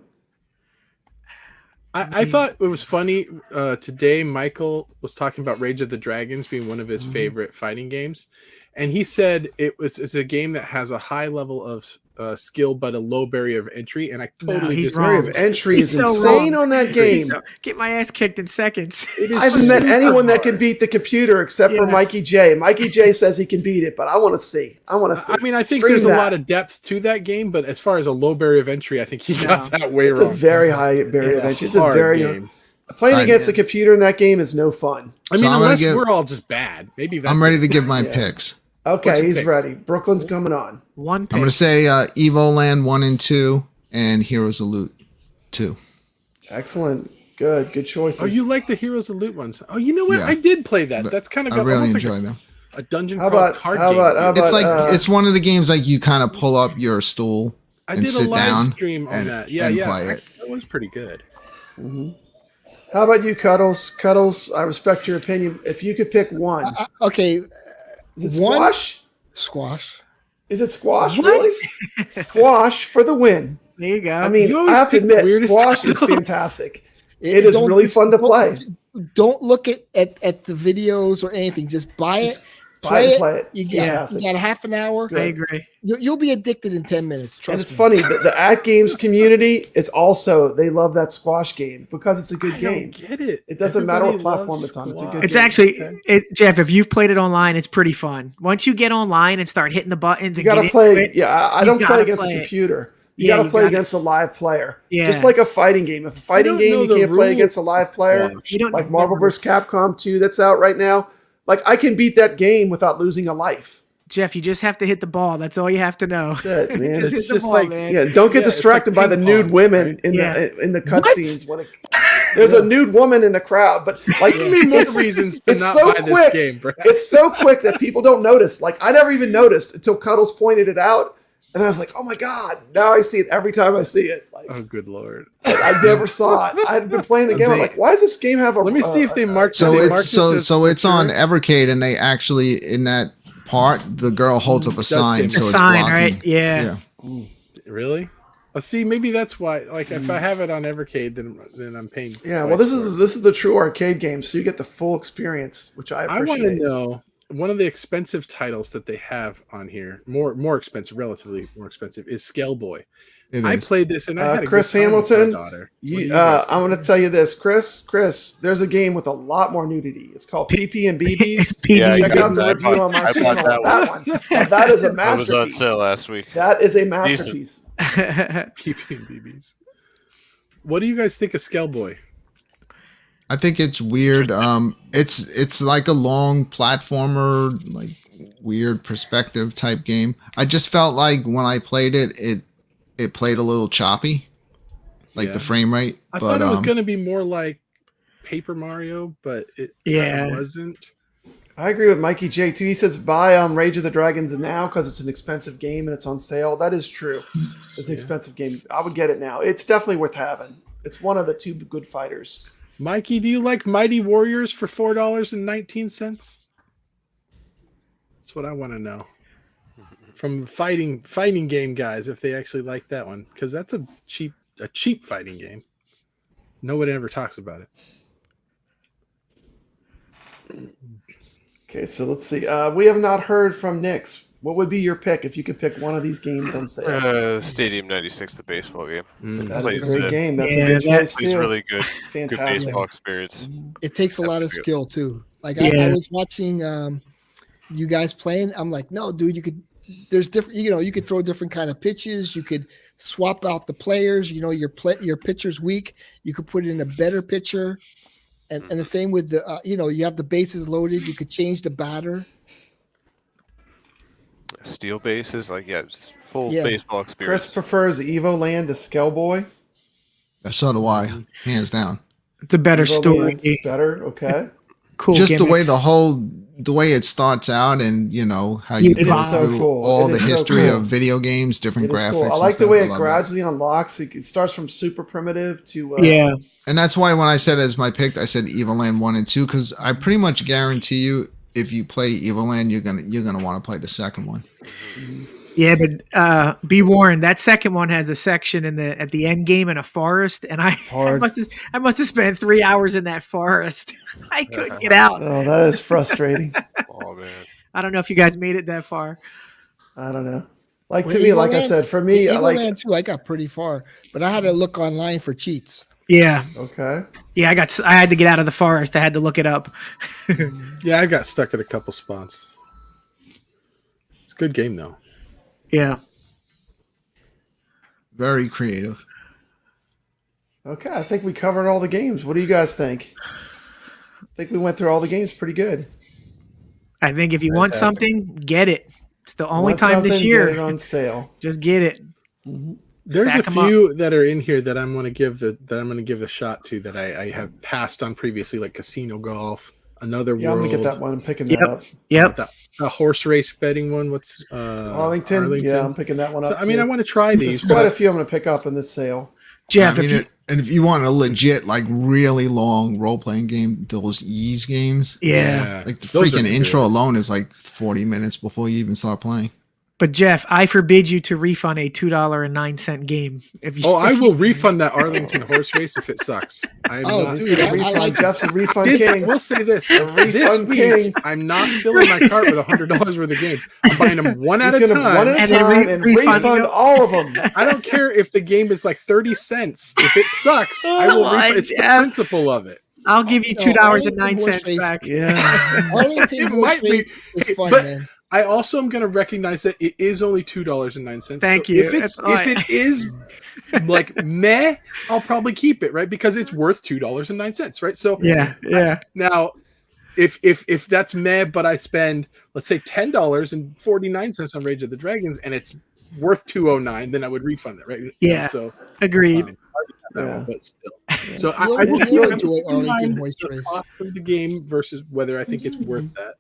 Speaker 14: I thought it was funny. Today, Michael was talking about Rage of the Dragons being one of his favorite fighting games, and he said it's a game that has a high level of skill, but a low barrier of entry, and I totally
Speaker 8: he's
Speaker 14: disagree.
Speaker 13: Barrier of entry is
Speaker 8: so
Speaker 13: insane
Speaker 8: wrong.
Speaker 13: on that game.
Speaker 8: Get my ass kicked in seconds.
Speaker 13: I haven't met anyone that can beat the computer except for Mikey J. Mikey J says he can beat it, but I want to see. I mean,
Speaker 14: I think there's a lot of depth to that game, but as far as a low barrier of entry, I think he got that way
Speaker 13: It's
Speaker 14: wrong.
Speaker 13: a very high barrier of entry. It's a
Speaker 14: hard
Speaker 13: very
Speaker 14: game.
Speaker 13: Playing against a computer in that game is no fun.
Speaker 14: I mean, unless we're all just bad. Maybe that's
Speaker 5: I'm ready to give my picks.
Speaker 13: Okay, he's ready. Brooklyn's coming on.
Speaker 8: One pick.
Speaker 5: I'm going to say Evo Land 1 and 2 and Heroes of Loot 2.
Speaker 13: Excellent. Good choices.
Speaker 14: Oh, you like the Heroes of Loot ones? Oh, you know what?
Speaker 5: Yeah.
Speaker 14: I did play that. That's kind of
Speaker 5: I really
Speaker 14: almost
Speaker 5: enjoy
Speaker 14: like
Speaker 5: them.
Speaker 14: a dungeon
Speaker 13: How
Speaker 14: crawl
Speaker 13: about-
Speaker 14: card
Speaker 13: how
Speaker 14: game.
Speaker 13: about-
Speaker 5: It's like it's one of the games like you kind of pull up your stool
Speaker 14: I
Speaker 5: and
Speaker 14: did a
Speaker 5: sit
Speaker 14: live
Speaker 5: down
Speaker 14: stream on
Speaker 5: and,
Speaker 14: that. Yeah,
Speaker 5: and
Speaker 14: yeah.
Speaker 5: play it.
Speaker 14: That was pretty good.
Speaker 13: How about you, Cuddles? Cuddles, I respect your opinion. If you could pick one.
Speaker 7: Okay.
Speaker 13: Is it
Speaker 7: one-
Speaker 13: squash?
Speaker 7: Squash.
Speaker 13: Is it squash,
Speaker 8: What?
Speaker 13: really? Squash for the win.
Speaker 8: There you go.
Speaker 13: I mean,
Speaker 14: You always
Speaker 13: I have to
Speaker 14: pick the
Speaker 13: admit,
Speaker 14: weirdest
Speaker 13: squash is
Speaker 14: titles.
Speaker 13: fantastic. It is
Speaker 7: Don't-
Speaker 13: really fun to play.
Speaker 7: Don't look at the videos or anything. Just buy it.
Speaker 13: Just buy it, play it.
Speaker 7: You
Speaker 13: It's
Speaker 7: got,
Speaker 13: fantastic.
Speaker 7: you got a half an hour.
Speaker 8: I agree.
Speaker 7: You'll be addicted in 10 minutes. Trust
Speaker 13: And it's
Speaker 7: me.
Speaker 13: funny, the At Games community is also, they love that squash game because it's a good
Speaker 14: I
Speaker 13: game.
Speaker 14: don't get it.
Speaker 13: It doesn't matter what
Speaker 14: Everybody
Speaker 13: platform
Speaker 14: loves
Speaker 13: it's on. It's a
Speaker 14: squash.
Speaker 13: good
Speaker 8: It's
Speaker 13: game.
Speaker 8: actually,
Speaker 13: Okay?
Speaker 8: Jeff, if you've played it online, it's pretty fun. Once you get online and start hitting the buttons,
Speaker 13: You
Speaker 8: and
Speaker 13: got to
Speaker 8: get
Speaker 13: play.
Speaker 8: into it,
Speaker 13: Yeah, I
Speaker 8: you
Speaker 13: don't play
Speaker 8: gotta
Speaker 13: against
Speaker 8: play
Speaker 13: a
Speaker 8: it.
Speaker 13: computer. You
Speaker 8: Yeah,
Speaker 13: got to
Speaker 8: you
Speaker 13: play
Speaker 8: gotta-
Speaker 13: against a live player.
Speaker 8: Yeah.
Speaker 13: Just like a fighting game. If a fighting
Speaker 14: don't
Speaker 13: game
Speaker 14: know
Speaker 13: you
Speaker 14: the
Speaker 13: can't play
Speaker 14: rule.
Speaker 13: against a live player,
Speaker 8: You don't
Speaker 13: like
Speaker 8: know
Speaker 13: Marvel
Speaker 8: the
Speaker 13: vs. Capcom 2 that's out right now, like I can beat that game without losing a life.
Speaker 8: Jeff, you just have to hit the ball. That's all you have to know.
Speaker 13: That's it, man.
Speaker 8: Just
Speaker 13: It's
Speaker 8: hit the
Speaker 14: just
Speaker 8: ball,
Speaker 14: like-
Speaker 8: man.
Speaker 13: Yeah, don't get
Speaker 14: Yeah, it's
Speaker 13: distracted
Speaker 14: like
Speaker 13: by the
Speaker 14: ping
Speaker 13: nude
Speaker 14: pong,
Speaker 13: women
Speaker 14: right?
Speaker 13: in
Speaker 8: Yeah.
Speaker 13: the cutscenes. When there's a nude woman in the crowd, but like
Speaker 14: Give me more
Speaker 13: it's,
Speaker 14: reasons to
Speaker 13: it's
Speaker 14: not
Speaker 13: so
Speaker 14: buy
Speaker 13: quick.
Speaker 14: this game, bro.
Speaker 13: It's so quick that people don't notice. Like I never even noticed until Cuddles pointed it out, and I was like, "Oh my god!" Now I see it every time I see it. Like
Speaker 14: Oh, good lord.
Speaker 13: I never saw it. I'd been playing the game. I'm like, why does this game have a?
Speaker 14: Let me see if they marked
Speaker 5: So
Speaker 14: they
Speaker 5: it's
Speaker 14: marked
Speaker 5: so
Speaker 14: this as
Speaker 5: so it's on
Speaker 14: mature.
Speaker 5: iiRcade, and they actually in that part the girl holds up a sign,
Speaker 14: say
Speaker 5: so
Speaker 8: A
Speaker 5: it's
Speaker 8: sign,
Speaker 5: blocking.
Speaker 8: right? Yeah.
Speaker 14: Really? See, maybe that's why. Like, if I have it on iiRcade, then I'm paying.
Speaker 13: Yeah, well,
Speaker 14: twice
Speaker 13: this
Speaker 14: for it.
Speaker 13: is the true arcade game, so you get the full experience, which I
Speaker 14: I want to
Speaker 13: appreciate.
Speaker 14: know one of the expensive titles that they have on here, more expensive, relatively more expensive, is Scale Boy.
Speaker 5: It
Speaker 14: I
Speaker 5: is.
Speaker 14: played this and I had a
Speaker 13: Chris
Speaker 14: good time with my
Speaker 13: Hamilton,
Speaker 14: daughter. What do you
Speaker 13: You,
Speaker 14: guys
Speaker 13: I'm going to tell you this, Chris. There's a game with a lot more nudity. It's called PP and BBs.
Speaker 3: Yeah,
Speaker 13: Check
Speaker 3: I
Speaker 13: out the
Speaker 3: bought-
Speaker 13: review on my
Speaker 3: I bought
Speaker 13: channel.
Speaker 3: that
Speaker 13: That one. Now, that is a
Speaker 9: That was on
Speaker 13: masterpiece.
Speaker 9: sale last week.
Speaker 13: That is a masterpiece.
Speaker 14: PP and BBs. What do you guys think of Scale Boy?
Speaker 5: I think it's weird. It's like a long platformer, like weird perspective type game. I just felt like when I played it, it played a little choppy, like
Speaker 14: Yeah.
Speaker 5: the frame rate.
Speaker 14: I
Speaker 5: But
Speaker 14: thought it was going to be more like Paper Mario, but it
Speaker 8: Yeah.
Speaker 14: wasn't.
Speaker 13: I agree with Mikey J too. He says buy Rage of the Dragons now because it's an expensive game and it's on sale. That is true. It's an expensive game. I would get it now. It's definitely worth having. It's one of the two good fighters.
Speaker 14: Mikey, do you like Mighty Warriors for $4.19? That's what I want to know from fighting game guys if they actually like that one, because that's a cheap fighting game. Nobody ever talks about it.
Speaker 13: Okay, so let's see. We have not heard from Nix. What would be your pick if you could pick one of these games on sale?
Speaker 9: Stadium 96, the baseball game.
Speaker 13: That's a
Speaker 9: Plays
Speaker 13: great
Speaker 9: the-
Speaker 13: game. That's
Speaker 8: Yeah,
Speaker 13: a good choice
Speaker 9: Plays
Speaker 13: too.
Speaker 9: really good. Good
Speaker 13: Fantastic.
Speaker 9: baseball experience.
Speaker 7: It takes a lot of
Speaker 9: Definitely.
Speaker 7: skill too. Like
Speaker 8: Yeah.
Speaker 7: I was watching you guys playing. I'm like, no, dude, there's different, you could throw different kind of pitches. You could swap out the players. Your pitcher's weak. You could put in a better pitcher. And the same with the, you have the bases loaded. You could change the batter.
Speaker 9: Steel bases, it's full
Speaker 7: Yeah.
Speaker 9: baseball
Speaker 13: Chris
Speaker 9: experience.
Speaker 13: prefers Evo Land to Skellboy.
Speaker 5: so do I, hands down.
Speaker 8: It's a better
Speaker 13: Evo
Speaker 8: story.
Speaker 13: Land is better. Okay.
Speaker 8: Cool.
Speaker 5: Just the way
Speaker 8: gimmicks.
Speaker 5: the way it starts out, and how you
Speaker 8: It is
Speaker 5: go
Speaker 13: so
Speaker 5: through
Speaker 13: cool.
Speaker 5: all
Speaker 13: It
Speaker 5: the
Speaker 13: is so
Speaker 5: history
Speaker 13: cool.
Speaker 5: of video games, different
Speaker 13: It is
Speaker 5: graphics.
Speaker 13: cool. I
Speaker 5: and
Speaker 13: like the
Speaker 5: stuff.
Speaker 13: way
Speaker 5: I
Speaker 13: it
Speaker 5: love
Speaker 13: gradually unlocks. It starts from super primitive to
Speaker 8: Yeah.
Speaker 5: And that's why when I said as my pick, I said Evil Land 1 and 2, because I pretty much guarantee you, if you play Evil Land, you're gonna want to play the second one.
Speaker 8: Yeah, but be warned, that second one has a section at the end game in a forest, and I must have spent 3 hours in that forest. I couldn't get out.
Speaker 13: Oh, that is frustrating.
Speaker 9: Oh man.
Speaker 8: I don't know if you guys made it that far.
Speaker 13: I don't know. Like
Speaker 7: Well,
Speaker 13: to me,
Speaker 7: Eagle
Speaker 13: like I
Speaker 7: Land-
Speaker 13: said, for me,
Speaker 7: Eagle
Speaker 13: like
Speaker 7: Land too, I got pretty far, but I had to look online for cheats.
Speaker 8: Yeah.
Speaker 13: Okay.
Speaker 8: Yeah, I had to get out of the forest. I had to look it up.
Speaker 14: Yeah, I got stuck at a couple spots. It's a good game though.
Speaker 8: Yeah.
Speaker 5: Very creative.
Speaker 13: Okay, I think we covered all the games. What do you guys think? I think we went through all the games pretty good.
Speaker 8: I think if you want something, get it. It's the only
Speaker 13: Want
Speaker 8: time this
Speaker 13: something,
Speaker 8: year.
Speaker 13: Get it on sale.
Speaker 8: Just get it.
Speaker 14: There's
Speaker 8: Stack
Speaker 14: a
Speaker 8: 'em up.
Speaker 14: few that are in here that I'm going to give a shot to that I have passed on previously, like Casino Golf, Another
Speaker 13: Yeah,
Speaker 14: World.
Speaker 13: I'm gonna get that one. I'm picking
Speaker 8: Yep.
Speaker 13: that up.
Speaker 8: Yep.
Speaker 14: The horse race betting one. What's
Speaker 13: Arlington? Yeah, I'm picking that one up.
Speaker 14: So, I mean,
Speaker 13: too.
Speaker 14: I want to try these.
Speaker 13: There's quite
Speaker 14: but
Speaker 13: a few I'm gonna pick up in this sale.
Speaker 8: Jeff,
Speaker 5: I mean, and if you want a legit, like really long role playing game, those ease games.
Speaker 8: Yeah.
Speaker 5: Like the
Speaker 14: Those
Speaker 5: freaking
Speaker 14: are
Speaker 5: intro
Speaker 14: good.
Speaker 5: alone is like 40 minutes before you even start playing.
Speaker 8: But Jeff, I forbid you to refund a $2.09 game. If you,
Speaker 14: Oh, I will refund that Arlington horse race if it sucks. I'm
Speaker 7: Oh,
Speaker 14: not.
Speaker 7: dude, I like
Speaker 13: Jeff's a refund
Speaker 14: This-
Speaker 13: king.
Speaker 14: We'll say this:
Speaker 13: refund
Speaker 14: this week,
Speaker 13: king.
Speaker 14: I'm not filling my cart with $100 worth of games. I'm buying them one at
Speaker 13: He's
Speaker 14: a
Speaker 13: gonna
Speaker 14: time.
Speaker 13: one at a
Speaker 8: And then
Speaker 13: time and
Speaker 8: refund
Speaker 13: refund all of them.
Speaker 14: I don't care if the game is like 30 cents. If it sucks, I will
Speaker 8: Oh,
Speaker 14: refund. It's the
Speaker 8: Jeff.
Speaker 14: principle of it.
Speaker 8: I'll give you
Speaker 7: No,
Speaker 8: $2.09 back.
Speaker 13: Yeah.
Speaker 7: Arlington
Speaker 14: It
Speaker 7: horse
Speaker 14: might be-
Speaker 7: race is fun,
Speaker 14: but-
Speaker 7: man.
Speaker 14: I also am going to recognize that it is only $2.09.
Speaker 8: Thank
Speaker 14: So
Speaker 8: you.
Speaker 14: If it's
Speaker 8: That's all
Speaker 14: if it is like meh, I'll probably keep it, right? Because it's worth $2.09, right? So
Speaker 8: Yeah, yeah.
Speaker 14: now, if that's meh, but I spend, let's say, $10.49 on Rage of the Dragons, and it's worth $2.09, then I would refund it, right?
Speaker 8: Yeah.
Speaker 14: So
Speaker 8: Agreed.
Speaker 14: that
Speaker 13: Yeah.
Speaker 14: one, but still. So I
Speaker 7: You'll-
Speaker 14: will keep
Speaker 7: you'll
Speaker 14: in
Speaker 7: enjoy Arlington
Speaker 14: mind
Speaker 7: horse
Speaker 14: the
Speaker 7: race.
Speaker 14: cost of the game versus whether I think it's worth that.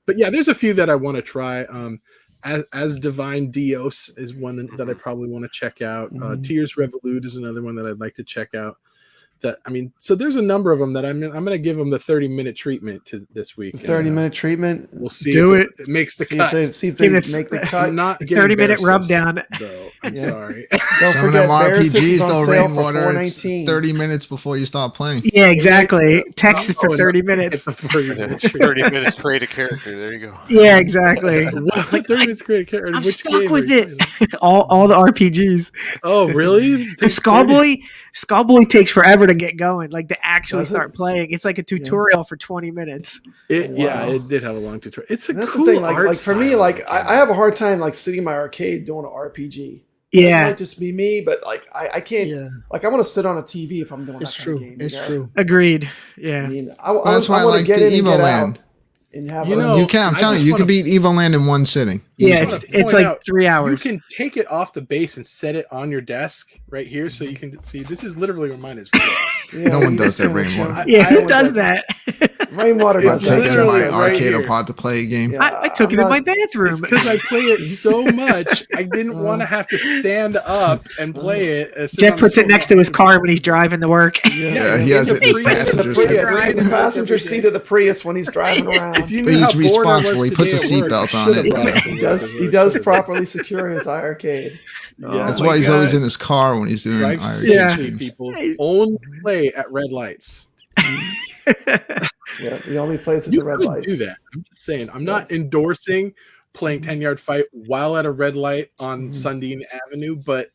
Speaker 14: But yeah, there's a few that I want to try. As Divine Dios is one that I probably want to check out. Tears Revolute is another one that I'd like to check out. So there's a number of them that I'm going to give them the 30-minute treatment to this week.
Speaker 13: 30-minute treatment.
Speaker 14: We'll see
Speaker 8: Do
Speaker 14: if it makes the cut.
Speaker 13: See if they
Speaker 8: Give it
Speaker 13: make the cut.
Speaker 14: I'm not getting
Speaker 8: 30-minute
Speaker 14: bear
Speaker 8: rub
Speaker 14: cysts,
Speaker 8: down.
Speaker 14: though. I'm
Speaker 13: Yeah.
Speaker 14: sorry.
Speaker 13: Don't
Speaker 5: Some of
Speaker 13: forget,
Speaker 5: them
Speaker 13: Bear Sis is
Speaker 5: RPGs,
Speaker 13: on
Speaker 5: though,
Speaker 13: sale for
Speaker 5: Rainwater, it's
Speaker 13: $4.19.
Speaker 5: 30 minutes before you start playing.
Speaker 8: Yeah, exactly. Text it for
Speaker 14: Oh,
Speaker 8: 30
Speaker 14: Hit
Speaker 8: minutes.
Speaker 14: the 30-minute
Speaker 9: 30 minutes create a character. There you go.
Speaker 8: Yeah, exactly.
Speaker 14: What 30 minutes create a character?
Speaker 8: I'm
Speaker 14: Which
Speaker 8: stuck
Speaker 14: game are
Speaker 8: with
Speaker 14: you
Speaker 8: it.
Speaker 14: playing?
Speaker 8: all the RPGs.
Speaker 14: Oh, really?
Speaker 8: Because Skullboy takes forever to get going, like to actually
Speaker 13: Does it?
Speaker 8: start playing. It's like a tutorial for 20 minutes.
Speaker 14: Yeah,
Speaker 13: Wow.
Speaker 14: it did have a long tutorial. It's a
Speaker 13: And that's
Speaker 14: cool
Speaker 13: the thing. Like,
Speaker 14: art
Speaker 13: for me,
Speaker 14: style.
Speaker 13: like I have a hard time like sitting in my arcade doing an RPG.
Speaker 8: Yeah.
Speaker 13: It might just be me, but like I can't.
Speaker 7: Yeah,
Speaker 13: Like I want to sit on a TV if I'm doing.
Speaker 7: it's
Speaker 13: that kind of
Speaker 7: true.
Speaker 13: game,
Speaker 7: It's
Speaker 13: you know?
Speaker 7: true.
Speaker 8: Agreed.
Speaker 13: I
Speaker 8: Yeah.
Speaker 13: mean,
Speaker 5: That's why I
Speaker 13: want to
Speaker 5: like
Speaker 13: get
Speaker 5: the
Speaker 13: in and
Speaker 5: Evo
Speaker 13: get
Speaker 5: Land.
Speaker 13: out and have.
Speaker 14: You
Speaker 13: a-
Speaker 14: know,
Speaker 5: You can. I'm
Speaker 14: I
Speaker 5: telling
Speaker 14: just
Speaker 5: you, you
Speaker 14: wanna-
Speaker 5: could beat Evo Land in one sitting.
Speaker 8: Yeah,
Speaker 5: Easily.
Speaker 8: it's
Speaker 14: point
Speaker 8: like
Speaker 14: out,
Speaker 8: 3 hours.
Speaker 14: You can take it off the base and set it on your desk right here, so you can see. This is literally where mine is.
Speaker 13: Yeah,
Speaker 5: No one
Speaker 13: you
Speaker 5: does
Speaker 13: just
Speaker 5: that,
Speaker 13: kinda
Speaker 5: Rainwater.
Speaker 13: show-
Speaker 8: Yeah,
Speaker 14: I
Speaker 8: who
Speaker 14: don't
Speaker 8: does
Speaker 13: do
Speaker 8: that?
Speaker 13: Rainwater
Speaker 14: It's
Speaker 5: I'll
Speaker 13: does
Speaker 5: take it in
Speaker 14: literally
Speaker 5: my
Speaker 14: right
Speaker 5: arcade
Speaker 14: here.
Speaker 5: apart to play a game.
Speaker 13: Yeah,
Speaker 8: I took it in
Speaker 13: I'm
Speaker 8: my
Speaker 13: not-
Speaker 8: bathroom.
Speaker 14: Because I play it so much, I didn't want to have to stand up and play it. sit
Speaker 8: Jeff
Speaker 14: on the
Speaker 8: puts it
Speaker 14: sofa.
Speaker 8: next to his car when he's driving to work.
Speaker 5: Yeah, he has it in his
Speaker 14: He
Speaker 13: It's
Speaker 14: puts
Speaker 13: in
Speaker 5: passenger
Speaker 13: the
Speaker 5: seat.
Speaker 13: Prius.
Speaker 14: Right
Speaker 13: It's in the
Speaker 14: in the
Speaker 13: passenger
Speaker 14: every
Speaker 13: seat of the Prius when he's driving around.
Speaker 14: If you
Speaker 5: But
Speaker 14: knew
Speaker 5: he's
Speaker 14: how bored I was
Speaker 5: responsible. He puts a
Speaker 14: today at work,
Speaker 5: seatbelt
Speaker 14: I
Speaker 5: on
Speaker 14: should've
Speaker 5: it.
Speaker 14: brought it to
Speaker 13: He
Speaker 14: work
Speaker 13: does.
Speaker 14: as
Speaker 13: He
Speaker 14: a
Speaker 13: does
Speaker 14: should've.
Speaker 13: properly secure his iRcade.
Speaker 14: Yeah.
Speaker 5: That's
Speaker 14: Oh
Speaker 5: why
Speaker 14: my
Speaker 5: he's
Speaker 14: God.
Speaker 5: always in his car when he's doing
Speaker 14: Drive
Speaker 5: iRcade
Speaker 14: safely,
Speaker 5: games.
Speaker 14: people. Only play at red lights.
Speaker 13: Yeah, he only plays at
Speaker 14: You
Speaker 13: the red
Speaker 14: could
Speaker 13: lights.
Speaker 14: do that. I'm just saying. I'm not endorsing playing 10-yard fight while at a red light on Sundine Avenue, but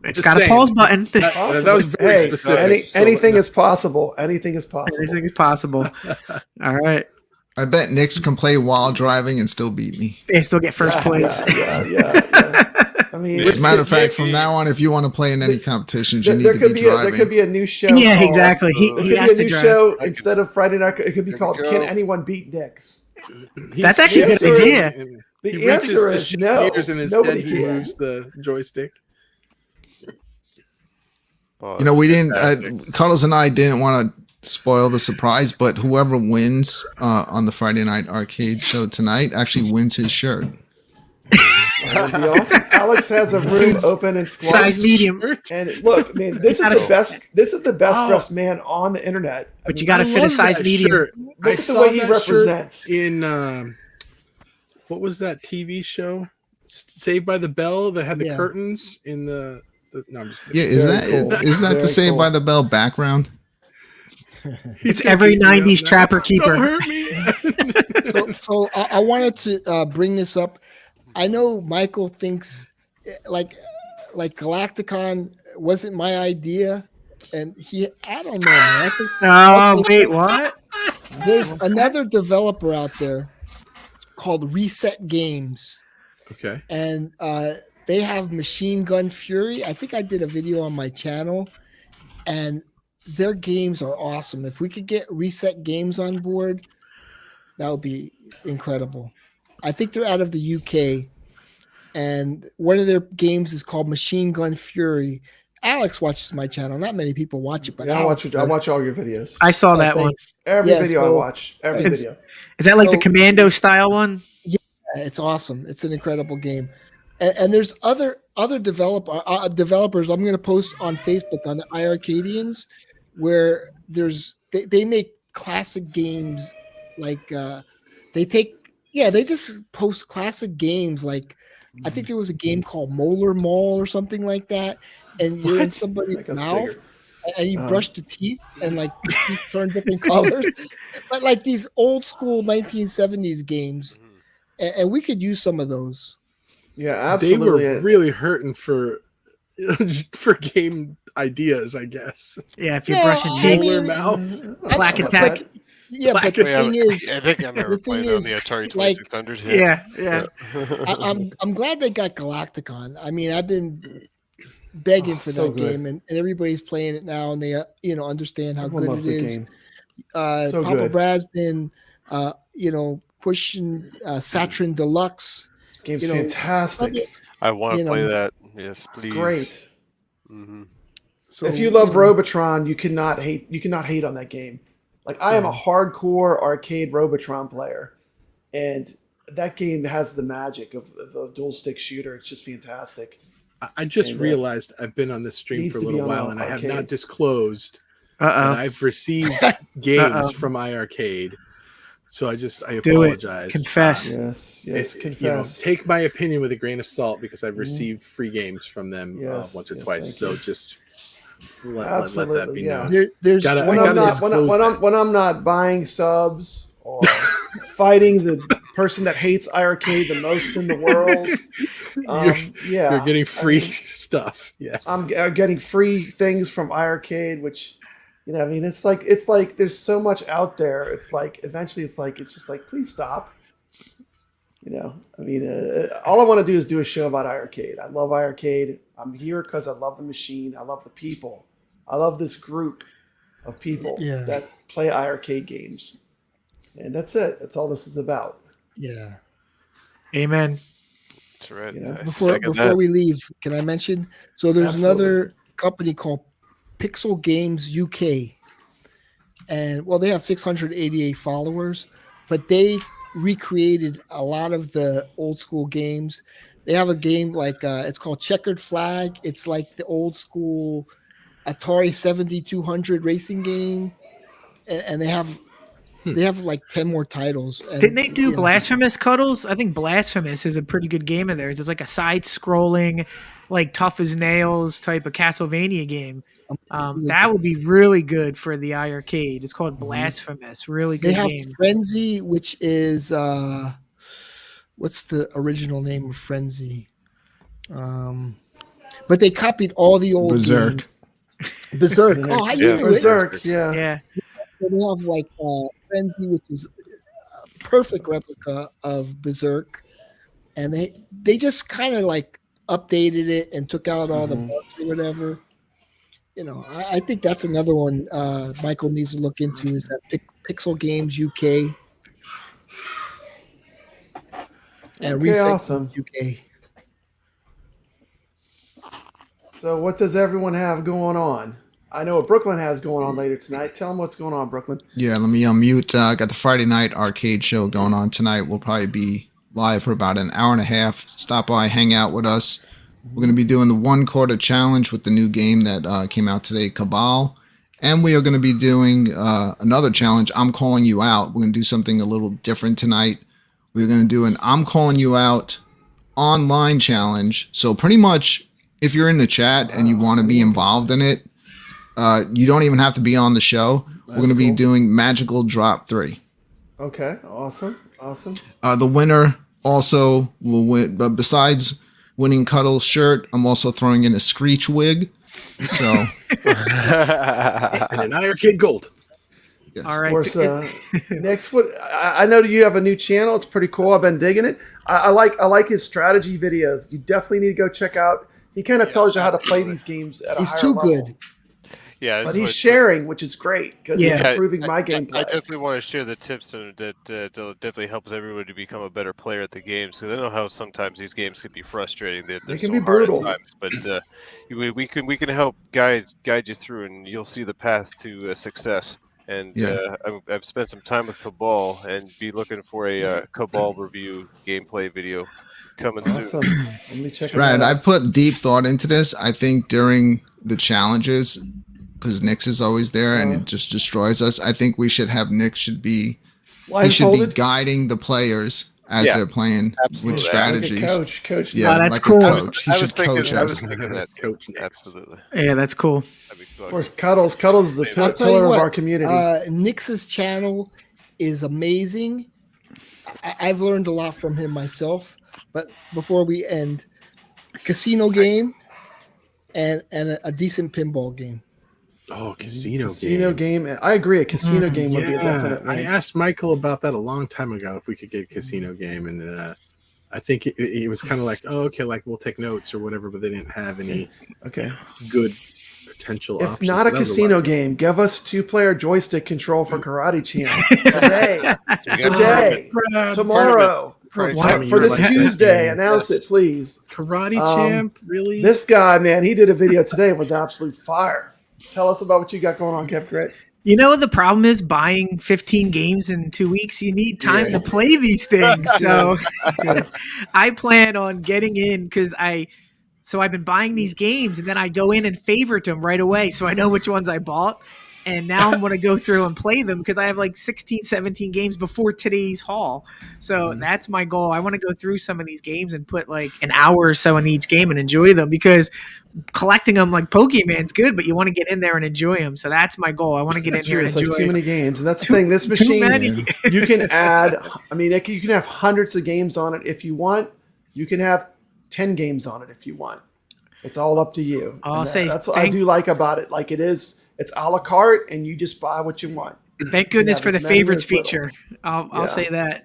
Speaker 8: It's
Speaker 14: just
Speaker 8: got a
Speaker 14: saying.
Speaker 8: pause button.
Speaker 14: That was very
Speaker 13: Hey,
Speaker 14: specific.
Speaker 13: anything is possible. Anything is possible.
Speaker 8: Anything is possible. All right.
Speaker 5: I bet Nix can play while driving and still beat me.
Speaker 8: They still get first place.
Speaker 13: Yeah. I mean,
Speaker 5: As a matter of fact, from now on, if you want to play in any competitions, you need
Speaker 13: there
Speaker 5: to
Speaker 13: could
Speaker 5: be
Speaker 13: be there
Speaker 5: driving.
Speaker 13: could be a new show.
Speaker 8: Yeah,
Speaker 13: called-
Speaker 8: exactly. He
Speaker 13: There
Speaker 8: has
Speaker 13: could be
Speaker 8: to
Speaker 13: a new
Speaker 8: drive.
Speaker 13: show instead of Friday Night. It could be called
Speaker 9: go.
Speaker 13: "Can Anyone Beat Nix?"
Speaker 8: That's actually a
Speaker 13: the
Speaker 8: good
Speaker 13: answer
Speaker 8: idea.
Speaker 13: is-
Speaker 14: He
Speaker 13: The
Speaker 14: reaches
Speaker 13: answer
Speaker 14: to
Speaker 13: is
Speaker 14: shift
Speaker 13: no.
Speaker 14: gears and instead
Speaker 13: Nobody
Speaker 14: he
Speaker 13: can.
Speaker 14: moves the joystick.
Speaker 5: You know, we didn't. Carlos and I didn't want to spoil the surprise, but whoever wins on the Friday Night Arcade show tonight actually wins his shirt.
Speaker 13: That would be awesome. Alex has a room open in Squad.
Speaker 8: Size medium.
Speaker 13: And look, man, this is the best. This is the best dressed man on the internet.
Speaker 8: But you got to
Speaker 14: I
Speaker 8: fit a
Speaker 14: love
Speaker 8: size
Speaker 14: that
Speaker 8: medium.
Speaker 14: shirt.
Speaker 13: Look
Speaker 14: I
Speaker 13: at the
Speaker 14: saw
Speaker 13: way he
Speaker 14: that
Speaker 13: represents.
Speaker 14: shirt in what was that TV show? Saved by the Bell that had the
Speaker 7: Yeah.
Speaker 14: curtains in the no, I'm just kidding.
Speaker 5: Yeah, is
Speaker 13: Very
Speaker 5: that
Speaker 13: cool.
Speaker 5: is that
Speaker 13: Very
Speaker 5: the Saved
Speaker 13: cool.
Speaker 5: by the Bell background?
Speaker 8: It's every 90s trapper keeper.
Speaker 14: Don't hurt me.
Speaker 7: So I wanted to bring this up. I know Michael thinks like Galacticon wasn't my idea, and I don't know, man. I think
Speaker 8: Oh, wait, what?
Speaker 7: there's another developer out there called Reset Games,
Speaker 14: Okay.
Speaker 7: and they have Machine Gun Fury. I think I did a video on my channel, and their games are awesome. If we could get Reset Games on board, that would be incredible. I think they're out of the UK, and one of their games is called Machine Gun Fury. Alex watches my channel. Not many people watch it, but
Speaker 13: Yeah,
Speaker 7: Alex
Speaker 13: I watch all your videos.
Speaker 8: I saw that one.
Speaker 13: Every video I watch. Every video.
Speaker 8: Is that like the Commando style one?
Speaker 7: Yeah, it's awesome. It's an incredible game. And there's other developers I'm going to post on Facebook on the iiRcadians, where they make classic games like they just post classic games like I think there was a game called Molar Mall or something like that, and you're in somebody's mouth and you brush the teeth and like the teeth turn different colors, but like these old school 1970s games, and we could use some of those.
Speaker 13: Yeah, absolutely.
Speaker 14: They were really hurting for game ideas, I guess.
Speaker 8: Yeah, if you're brushing teeth, black attack.
Speaker 7: Yeah, but the thing is,
Speaker 9: I think I remember playing on the Atari 2600.
Speaker 8: Yeah.
Speaker 7: I'm glad they got Galacticon. I mean, I've been begging for that game, and everybody's playing it now, and they understand how good it is. Papa Brad's been pushing Saturn Deluxe.
Speaker 13: Game's fantastic.
Speaker 9: I want to play that. Yes, please.
Speaker 13: It's great.
Speaker 9: Mm-hmm.
Speaker 13: So if you love Robotron, you cannot hate on that game. Like I am a hardcore arcade Robotron player, and that game has the magic of the dual stick shooter. It's just fantastic.
Speaker 14: I just realized I've been on this stream for a little while, and I have not disclosed that I've received games from iiRcade. So I apologize.
Speaker 8: Confess.
Speaker 13: Yes, confess.
Speaker 14: Take my opinion with a grain of salt because I've received free games from them once or twice. So just let that be known.
Speaker 13: When I'm not buying subs or fighting the person that hates iiRcade the most in the world,
Speaker 14: you're getting free stuff. Yeah,
Speaker 13: I'm getting free things from iiRcade, which. I mean, it's like there's so much out there. It's like eventually, it's just like please stop. I mean, all I want to do is do a show about iiRcade. I love iiRcade. I'm here because I love the machine. I love the people. I love this group of people that play iiRcade games, and that's it. That's all this is about.
Speaker 7: Yeah.
Speaker 8: Amen.
Speaker 9: That's right.
Speaker 7: Before we leave, can I mention? So there's another company called Pixel Games UK, and they have 688 followers, but they recreated a lot of the old school games. They have a game like it's called Checkered Flag. It's like the old school Atari 7200 racing game, and they have like 10 more titles. And,
Speaker 8: didn't they do Blasphemous, Cuddles? I think Blasphemous is a pretty good game in there. It's like a side-scrolling, like tough as nails type of Castlevania game. That would be really good for the iiRcade. It's called Blasphemous. Really good game. They have
Speaker 7: Frenzy, which is what's the original name of Frenzy? But they copied all the old
Speaker 5: Berserk.
Speaker 7: Games. Berserk. Oh, how you do
Speaker 13: Berserk.
Speaker 7: it?
Speaker 8: Yeah.
Speaker 7: So they have like Frenzy, which is a perfect replica of Berserk, and they just kind of like updated it and took out all the bugs or whatever. I think that's another one Michael needs to look into is that Pixel Games UK and Reset UK.
Speaker 13: So what does everyone have going on? I know what Brooklyn has going on later tonight. Tell them what's going on, Brooklyn.
Speaker 5: Yeah, let me unmute. Got the Friday night arcade show going on tonight. We'll probably be live for about an hour and a half. Stop by, hang out with us. We're going to be doing the 1 quarter challenge with the new game that came out today, Cabal. And we are going to be doing another challenge, I'm Calling You Out. We're going to do something a little different tonight. We're going to do an I'm Calling You Out online challenge. So pretty much, if you're in the chat and you want to be involved in it, you don't even have to be on the show. We're going to be doing Magical Drop 3.
Speaker 13: Okay, awesome.
Speaker 5: The winner Also, will win. But besides winning Cuddle's shirt, I'm also throwing in a Screech wig. So,
Speaker 14: and an iiRcade Gold.
Speaker 5: Yes.
Speaker 8: All
Speaker 13: Of
Speaker 8: right.
Speaker 13: course, next, I know you have a new channel. It's pretty cool. I've been digging it. I like his strategy videos. You definitely need to go check out. He kind of tells you how to play these games at
Speaker 7: He's
Speaker 13: a higher
Speaker 7: too
Speaker 13: level.
Speaker 7: good.
Speaker 9: Yeah,
Speaker 13: But he's sharing, which is great because he's improving my gameplay.
Speaker 9: I definitely want to share the tips and that definitely helps everybody to become a better player at the games. Because I know how sometimes these games can be frustrating. They
Speaker 13: can
Speaker 9: so
Speaker 13: be
Speaker 9: hard
Speaker 13: brutal.
Speaker 9: at times, but we can help guide you through, and you'll see the path to success. And I've spent some time with Cabal, and be looking for a Cabal review gameplay video coming
Speaker 13: Awesome.
Speaker 9: soon.
Speaker 13: Let me check
Speaker 5: Brad,
Speaker 13: it
Speaker 5: I
Speaker 13: out.
Speaker 5: put deep thought into this. I think during the challenges, because Nix is always there and it just destroys us. I think we should have Nix he should be guiding the players as they're playing with strategies.
Speaker 13: Like a coach.
Speaker 5: Yeah,
Speaker 8: that's
Speaker 5: like
Speaker 8: cool.
Speaker 5: a coach. He should coach
Speaker 9: I was
Speaker 5: us.
Speaker 9: thinking that coach. Absolutely.
Speaker 8: Yeah, that's cool.
Speaker 13: Of course, Cuddles is the
Speaker 7: I'll tell you
Speaker 13: pillar of
Speaker 7: what,
Speaker 13: our community.
Speaker 7: Nix's channel is amazing. I've learned a lot from him myself. But before we end, a casino game and a decent pinball game.
Speaker 14: Oh, casino
Speaker 13: game. I agree. A casino game would be a definite win.
Speaker 14: I asked Michael about that a long time ago if we could get a casino game, and I think it was kind of like, oh, okay, like we'll take notes or whatever, but they didn't have any good potential
Speaker 13: If
Speaker 14: options.
Speaker 13: not a casino game, give us 2-player joystick control for Karate Champ today, tomorrow. For this Tuesday, announce it, please.
Speaker 14: Karate Champ, really?
Speaker 13: This guy, man, he did a video today. It was absolute fire. Tell us about what you got going on, kevgret.
Speaker 8: You know the problem is buying 15 games in 2 weeks. You need time to play these things. So I plan on getting in because I've been buying these games and then I go in and favorite them right away. So I know which ones I bought. And now I'm going to go through and play them because I have like 16, 17 games before today's haul. So that's my goal. I want to go through some of these games and put like an hour or so in each game and enjoy them because collecting them like Pokemon's good, but you want to get in there and enjoy them. So that's my goal. I want to get in here and enjoy.
Speaker 13: It's like too many games. And that's the thing. This machine, you can add, you can have hundreds of games on it if you want. You can have 10 games on it if you want. It's all up to you. That's what I do like about it. Like it's a la carte, and you just buy what you want.
Speaker 8: Thank goodness for the favorites feature. I'll say that.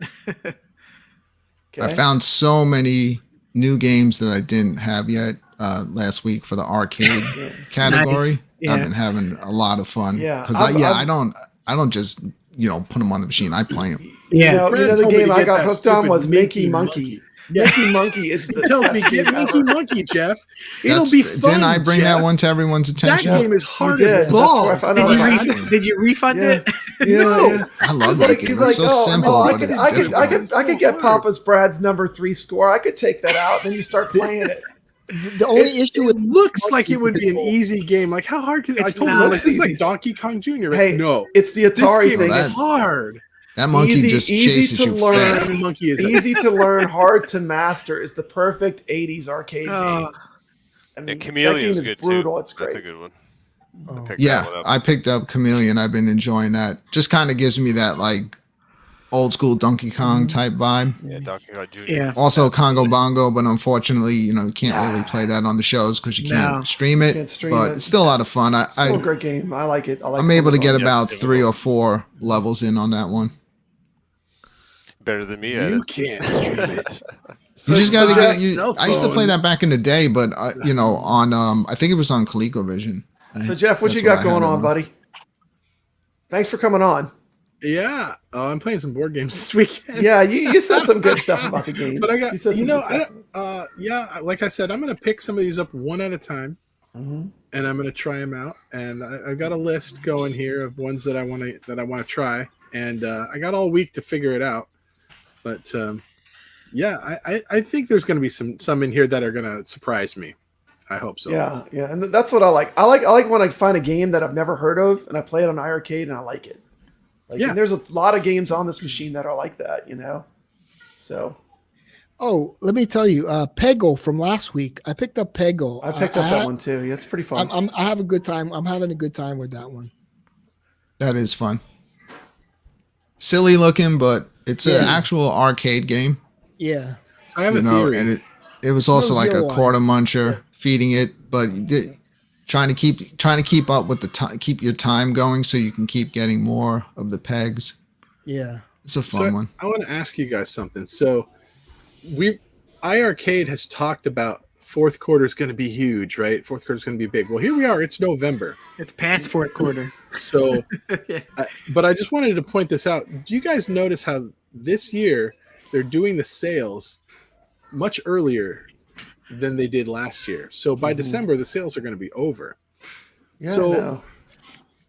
Speaker 5: I found so many new games that I didn't have yet last week for the arcade category.
Speaker 8: Nice. Yeah.
Speaker 5: I've been having a lot of fun.
Speaker 13: Because
Speaker 5: I don't just put them on the machine. I play them.
Speaker 8: Yeah,
Speaker 13: you know the game I got hooked on was Minky Monkey. Minky Monkey is the
Speaker 14: tells me get Minky Monkey, Jeff. It'll be fun.
Speaker 5: Didn't I bring that one to everyone's attention?
Speaker 14: That game is hard as balls.
Speaker 8: Did you refund it?
Speaker 13: No.
Speaker 5: I love that game. It's so simple.
Speaker 13: I could get Papa's Brad's number 3 score. I could take that out. Then you start playing it.
Speaker 7: The only issue
Speaker 14: it looks like it would be an easy game. Like how hard could I told him this is like Donkey Kong Jr. Right?
Speaker 13: Hey,
Speaker 14: no,
Speaker 13: it's the Atari thing.
Speaker 14: It's hard.
Speaker 5: That monkey just chases you fast.
Speaker 13: Easy to learn, hard to master is the perfect 80s arcade game. I mean,
Speaker 9: Chameleon
Speaker 13: that game is brutal. Too. It's great.
Speaker 9: That's a good one.
Speaker 5: I picked up Chameleon. I've been enjoying that. Just kind of gives me that like old school Donkey Kong type vibe.
Speaker 9: Yeah, Donkey Kong Jr.
Speaker 8: Yeah.
Speaker 5: Also Congo Bongo, but unfortunately, you can't really play that on the shows because you can't stream it. It's still a lot of fun.
Speaker 13: Still a great game. I like it.
Speaker 5: I'm able to get about 3 or 4 levels in on that one.
Speaker 9: Better than me.
Speaker 14: You can't stream it.
Speaker 5: You just got to get. I used to play that back in the day, but on I think it was on ColecoVision.
Speaker 13: So Jeff, what you got going on, buddy? Thanks for coming on.
Speaker 14: Yeah, I'm playing some board games this weekend.
Speaker 13: Yeah, you said some good stuff about the games.
Speaker 14: But I got, like I said, I'm going to pick some of these up one at a time, and I'm going to try them out. And I've got a list going here of ones that I want to try, and I got all week to figure it out. But I think there's going to be some in here that are going to surprise me. I hope so.
Speaker 13: Yeah, and that's what I like. I like when I find a game that I've never heard of, and I play it on iiRcade, and I like it. And there's a lot of games on this machine that are like that, So.
Speaker 7: Oh, let me tell you, Peggle from last week. I picked up Peggle.
Speaker 13: I picked up that one too. Yeah, it's pretty fun.
Speaker 7: I have a good time. I'm having a good time with that one.
Speaker 5: That is fun. Silly looking, but it's an actual arcade game.
Speaker 7: Yeah.
Speaker 14: I have
Speaker 5: you
Speaker 14: a
Speaker 5: know,
Speaker 14: theory.
Speaker 5: and it was also like a
Speaker 7: Zero
Speaker 5: quarter
Speaker 7: lines.
Speaker 5: muncher feeding it, but trying to keep up with the time, keep your time going so you can keep getting more of the pegs.
Speaker 7: Yeah.
Speaker 5: It's a fun one.
Speaker 14: I want to ask you guys something. So iiRcade has talked about fourth quarter is going to be huge, right? Fourth quarter is going to be big. Well, here we are. It's November.
Speaker 8: It's past fourth quarter.
Speaker 14: So,
Speaker 8: Yeah.
Speaker 14: but I just wanted to point this out. Do you guys notice how this year they're doing the sales much earlier than they did last year? So by December, the sales are going to be over.
Speaker 13: Yeah,
Speaker 14: So
Speaker 13: I know.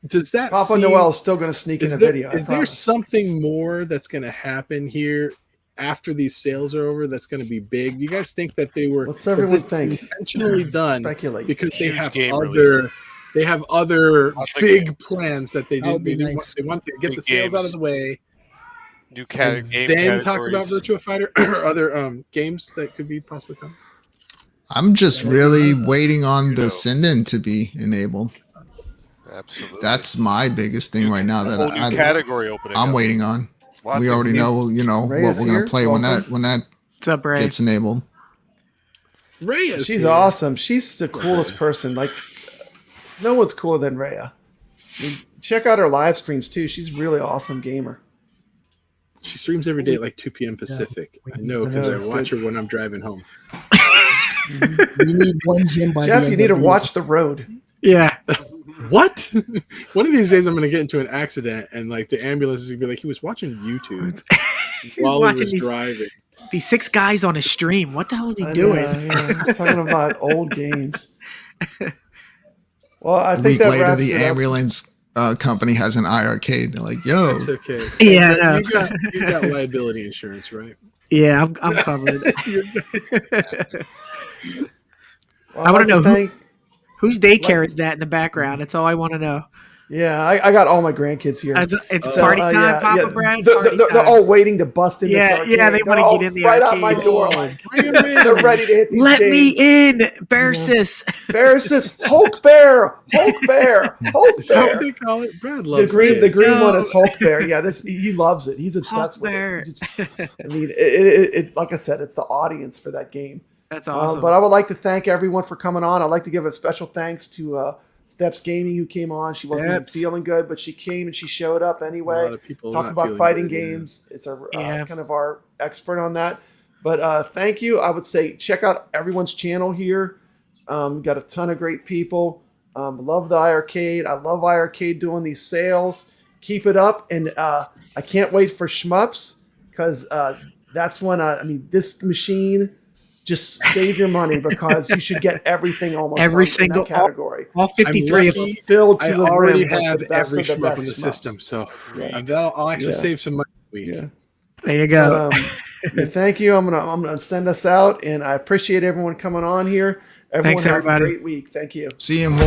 Speaker 14: does that
Speaker 13: Papa Noel is still going to sneak in a video.
Speaker 14: Is there something more that's going to happen here after these sales are over that's going to be big? You guys think that they were
Speaker 13: What's everyone think?
Speaker 14: intentionally done
Speaker 13: Speculate.
Speaker 14: because they
Speaker 9: Huge
Speaker 14: have
Speaker 9: game
Speaker 14: other
Speaker 9: Lots of
Speaker 14: big
Speaker 9: game.
Speaker 14: plans that they
Speaker 7: That would
Speaker 14: didn't.
Speaker 7: be
Speaker 14: They,
Speaker 7: nice.
Speaker 14: they want to get
Speaker 9: Big
Speaker 14: the sales out of
Speaker 9: games.
Speaker 14: the way,
Speaker 9: New
Speaker 14: and
Speaker 9: game
Speaker 14: then talk about
Speaker 9: categories.
Speaker 14: Virtua Fighter or other games that could be possibly coming.
Speaker 5: I'm just really waiting on the send-in to be enabled.
Speaker 9: Absolutely.
Speaker 5: That's my biggest thing right now that
Speaker 9: whole new category opening.
Speaker 5: I'm
Speaker 9: up.
Speaker 5: waiting on.
Speaker 9: Lots
Speaker 5: We
Speaker 9: of
Speaker 5: already
Speaker 9: new-
Speaker 5: know, what
Speaker 13: Rhea's
Speaker 5: we're gonna
Speaker 13: here.
Speaker 5: play when
Speaker 13: Welcome.
Speaker 5: that
Speaker 8: What's up, Ray?
Speaker 5: gets enabled.
Speaker 14: Rhea,
Speaker 13: She's awesome. She's the coolest person. Like, no one's cooler than Rhea. I mean, check out her live streams too. She's a really awesome gamer.
Speaker 14: She streams every day at like 2 p.m. Pacific. I know because
Speaker 13: it's
Speaker 14: I watch
Speaker 13: good.
Speaker 14: her when I'm driving home.
Speaker 7: You need one gym by
Speaker 13: Jeff,
Speaker 7: the
Speaker 13: you
Speaker 7: end
Speaker 13: need to
Speaker 7: of the
Speaker 13: watch the road.
Speaker 8: Yeah.
Speaker 14: What? One of these days I'm going to get into an accident and like the ambulance is going to be like, he was watching YouTube while he
Speaker 8: watching
Speaker 14: was
Speaker 8: these-
Speaker 14: driving.
Speaker 8: These 6 guys on a stream. What the hell is he
Speaker 13: I
Speaker 8: doing?
Speaker 13: know, yeah. Talking about old games. Well, I
Speaker 5: A
Speaker 13: think
Speaker 5: week
Speaker 13: that
Speaker 5: later,
Speaker 13: wraps
Speaker 5: the
Speaker 13: it up.
Speaker 5: ambulance company has an iiRcade. They're like, yo,
Speaker 14: That's okay.
Speaker 8: Yeah,
Speaker 14: You
Speaker 8: I know.
Speaker 14: you got liability insurance, right?
Speaker 8: Yeah, I'm covered.
Speaker 13: Well,
Speaker 8: I want
Speaker 13: like
Speaker 8: to know
Speaker 13: thank-
Speaker 8: whose daycare is that in the background. That's all I want to know.
Speaker 13: Yeah, I got all my grandkids here.
Speaker 8: It's party time, Papa Brad. Party
Speaker 13: They're
Speaker 8: time.
Speaker 13: all waiting to bust in this
Speaker 8: Yeah,
Speaker 13: arcade.
Speaker 8: yeah, they
Speaker 13: They're
Speaker 8: wanna
Speaker 13: all
Speaker 8: get in the
Speaker 13: right out my
Speaker 8: arcade.
Speaker 13: door. Like, they're ready to hit these
Speaker 8: Let me
Speaker 13: games.
Speaker 8: in, Versus.
Speaker 13: Versus Hulk Bear, Hulk Bear, Hulk
Speaker 14: Is that what
Speaker 13: Bear.
Speaker 14: they call it? Brad
Speaker 13: The
Speaker 14: loves
Speaker 13: green
Speaker 14: it.
Speaker 13: one
Speaker 8: No.
Speaker 13: is Hulk Bear. Yeah, he loves it. He's obsessed with
Speaker 8: Bear.
Speaker 13: it. I mean, it like I said, it's the audience for that game.
Speaker 8: That's awesome.
Speaker 13: But I would like to thank everyone for coming on. I'd like to give a special thanks to Steps Gaming who came on. She wasn't
Speaker 8: Steps.
Speaker 13: feeling good, but she came and she showed up
Speaker 14: A
Speaker 13: anyway.
Speaker 14: lot of people
Speaker 13: Talk
Speaker 14: not
Speaker 13: about
Speaker 14: feeling
Speaker 13: fighting
Speaker 14: good, yeah.
Speaker 13: games. It's a
Speaker 8: Yeah.
Speaker 13: kind of our expert on that. But thank you. I would say check out everyone's channel here. Got a ton of great people. Love the iiRcade. I love iiRcade doing these sales. Keep it up, and I can't wait for shmups because that's when this machine. Just save your money because you should get everything almost
Speaker 8: Every
Speaker 13: in
Speaker 8: single
Speaker 13: that category.
Speaker 8: all 53 of
Speaker 14: I'm
Speaker 8: them.
Speaker 14: lucky.
Speaker 13: Filled to
Speaker 14: I
Speaker 13: the
Speaker 14: already
Speaker 13: rim with
Speaker 14: have
Speaker 13: the best
Speaker 14: every
Speaker 13: of the
Speaker 14: shmup
Speaker 13: best
Speaker 14: in the
Speaker 13: shmups.
Speaker 14: system, so
Speaker 13: Yeah.
Speaker 14: I'll actually
Speaker 13: Yeah.
Speaker 14: save some money this week.
Speaker 13: Yeah.
Speaker 8: There you go.
Speaker 13: But, yeah, thank you. I'm gonna send us out, and I appreciate everyone coming on here. Everyone
Speaker 8: Thanks,
Speaker 13: have
Speaker 8: everybody.
Speaker 13: a great week. Thank you.
Speaker 5: see him.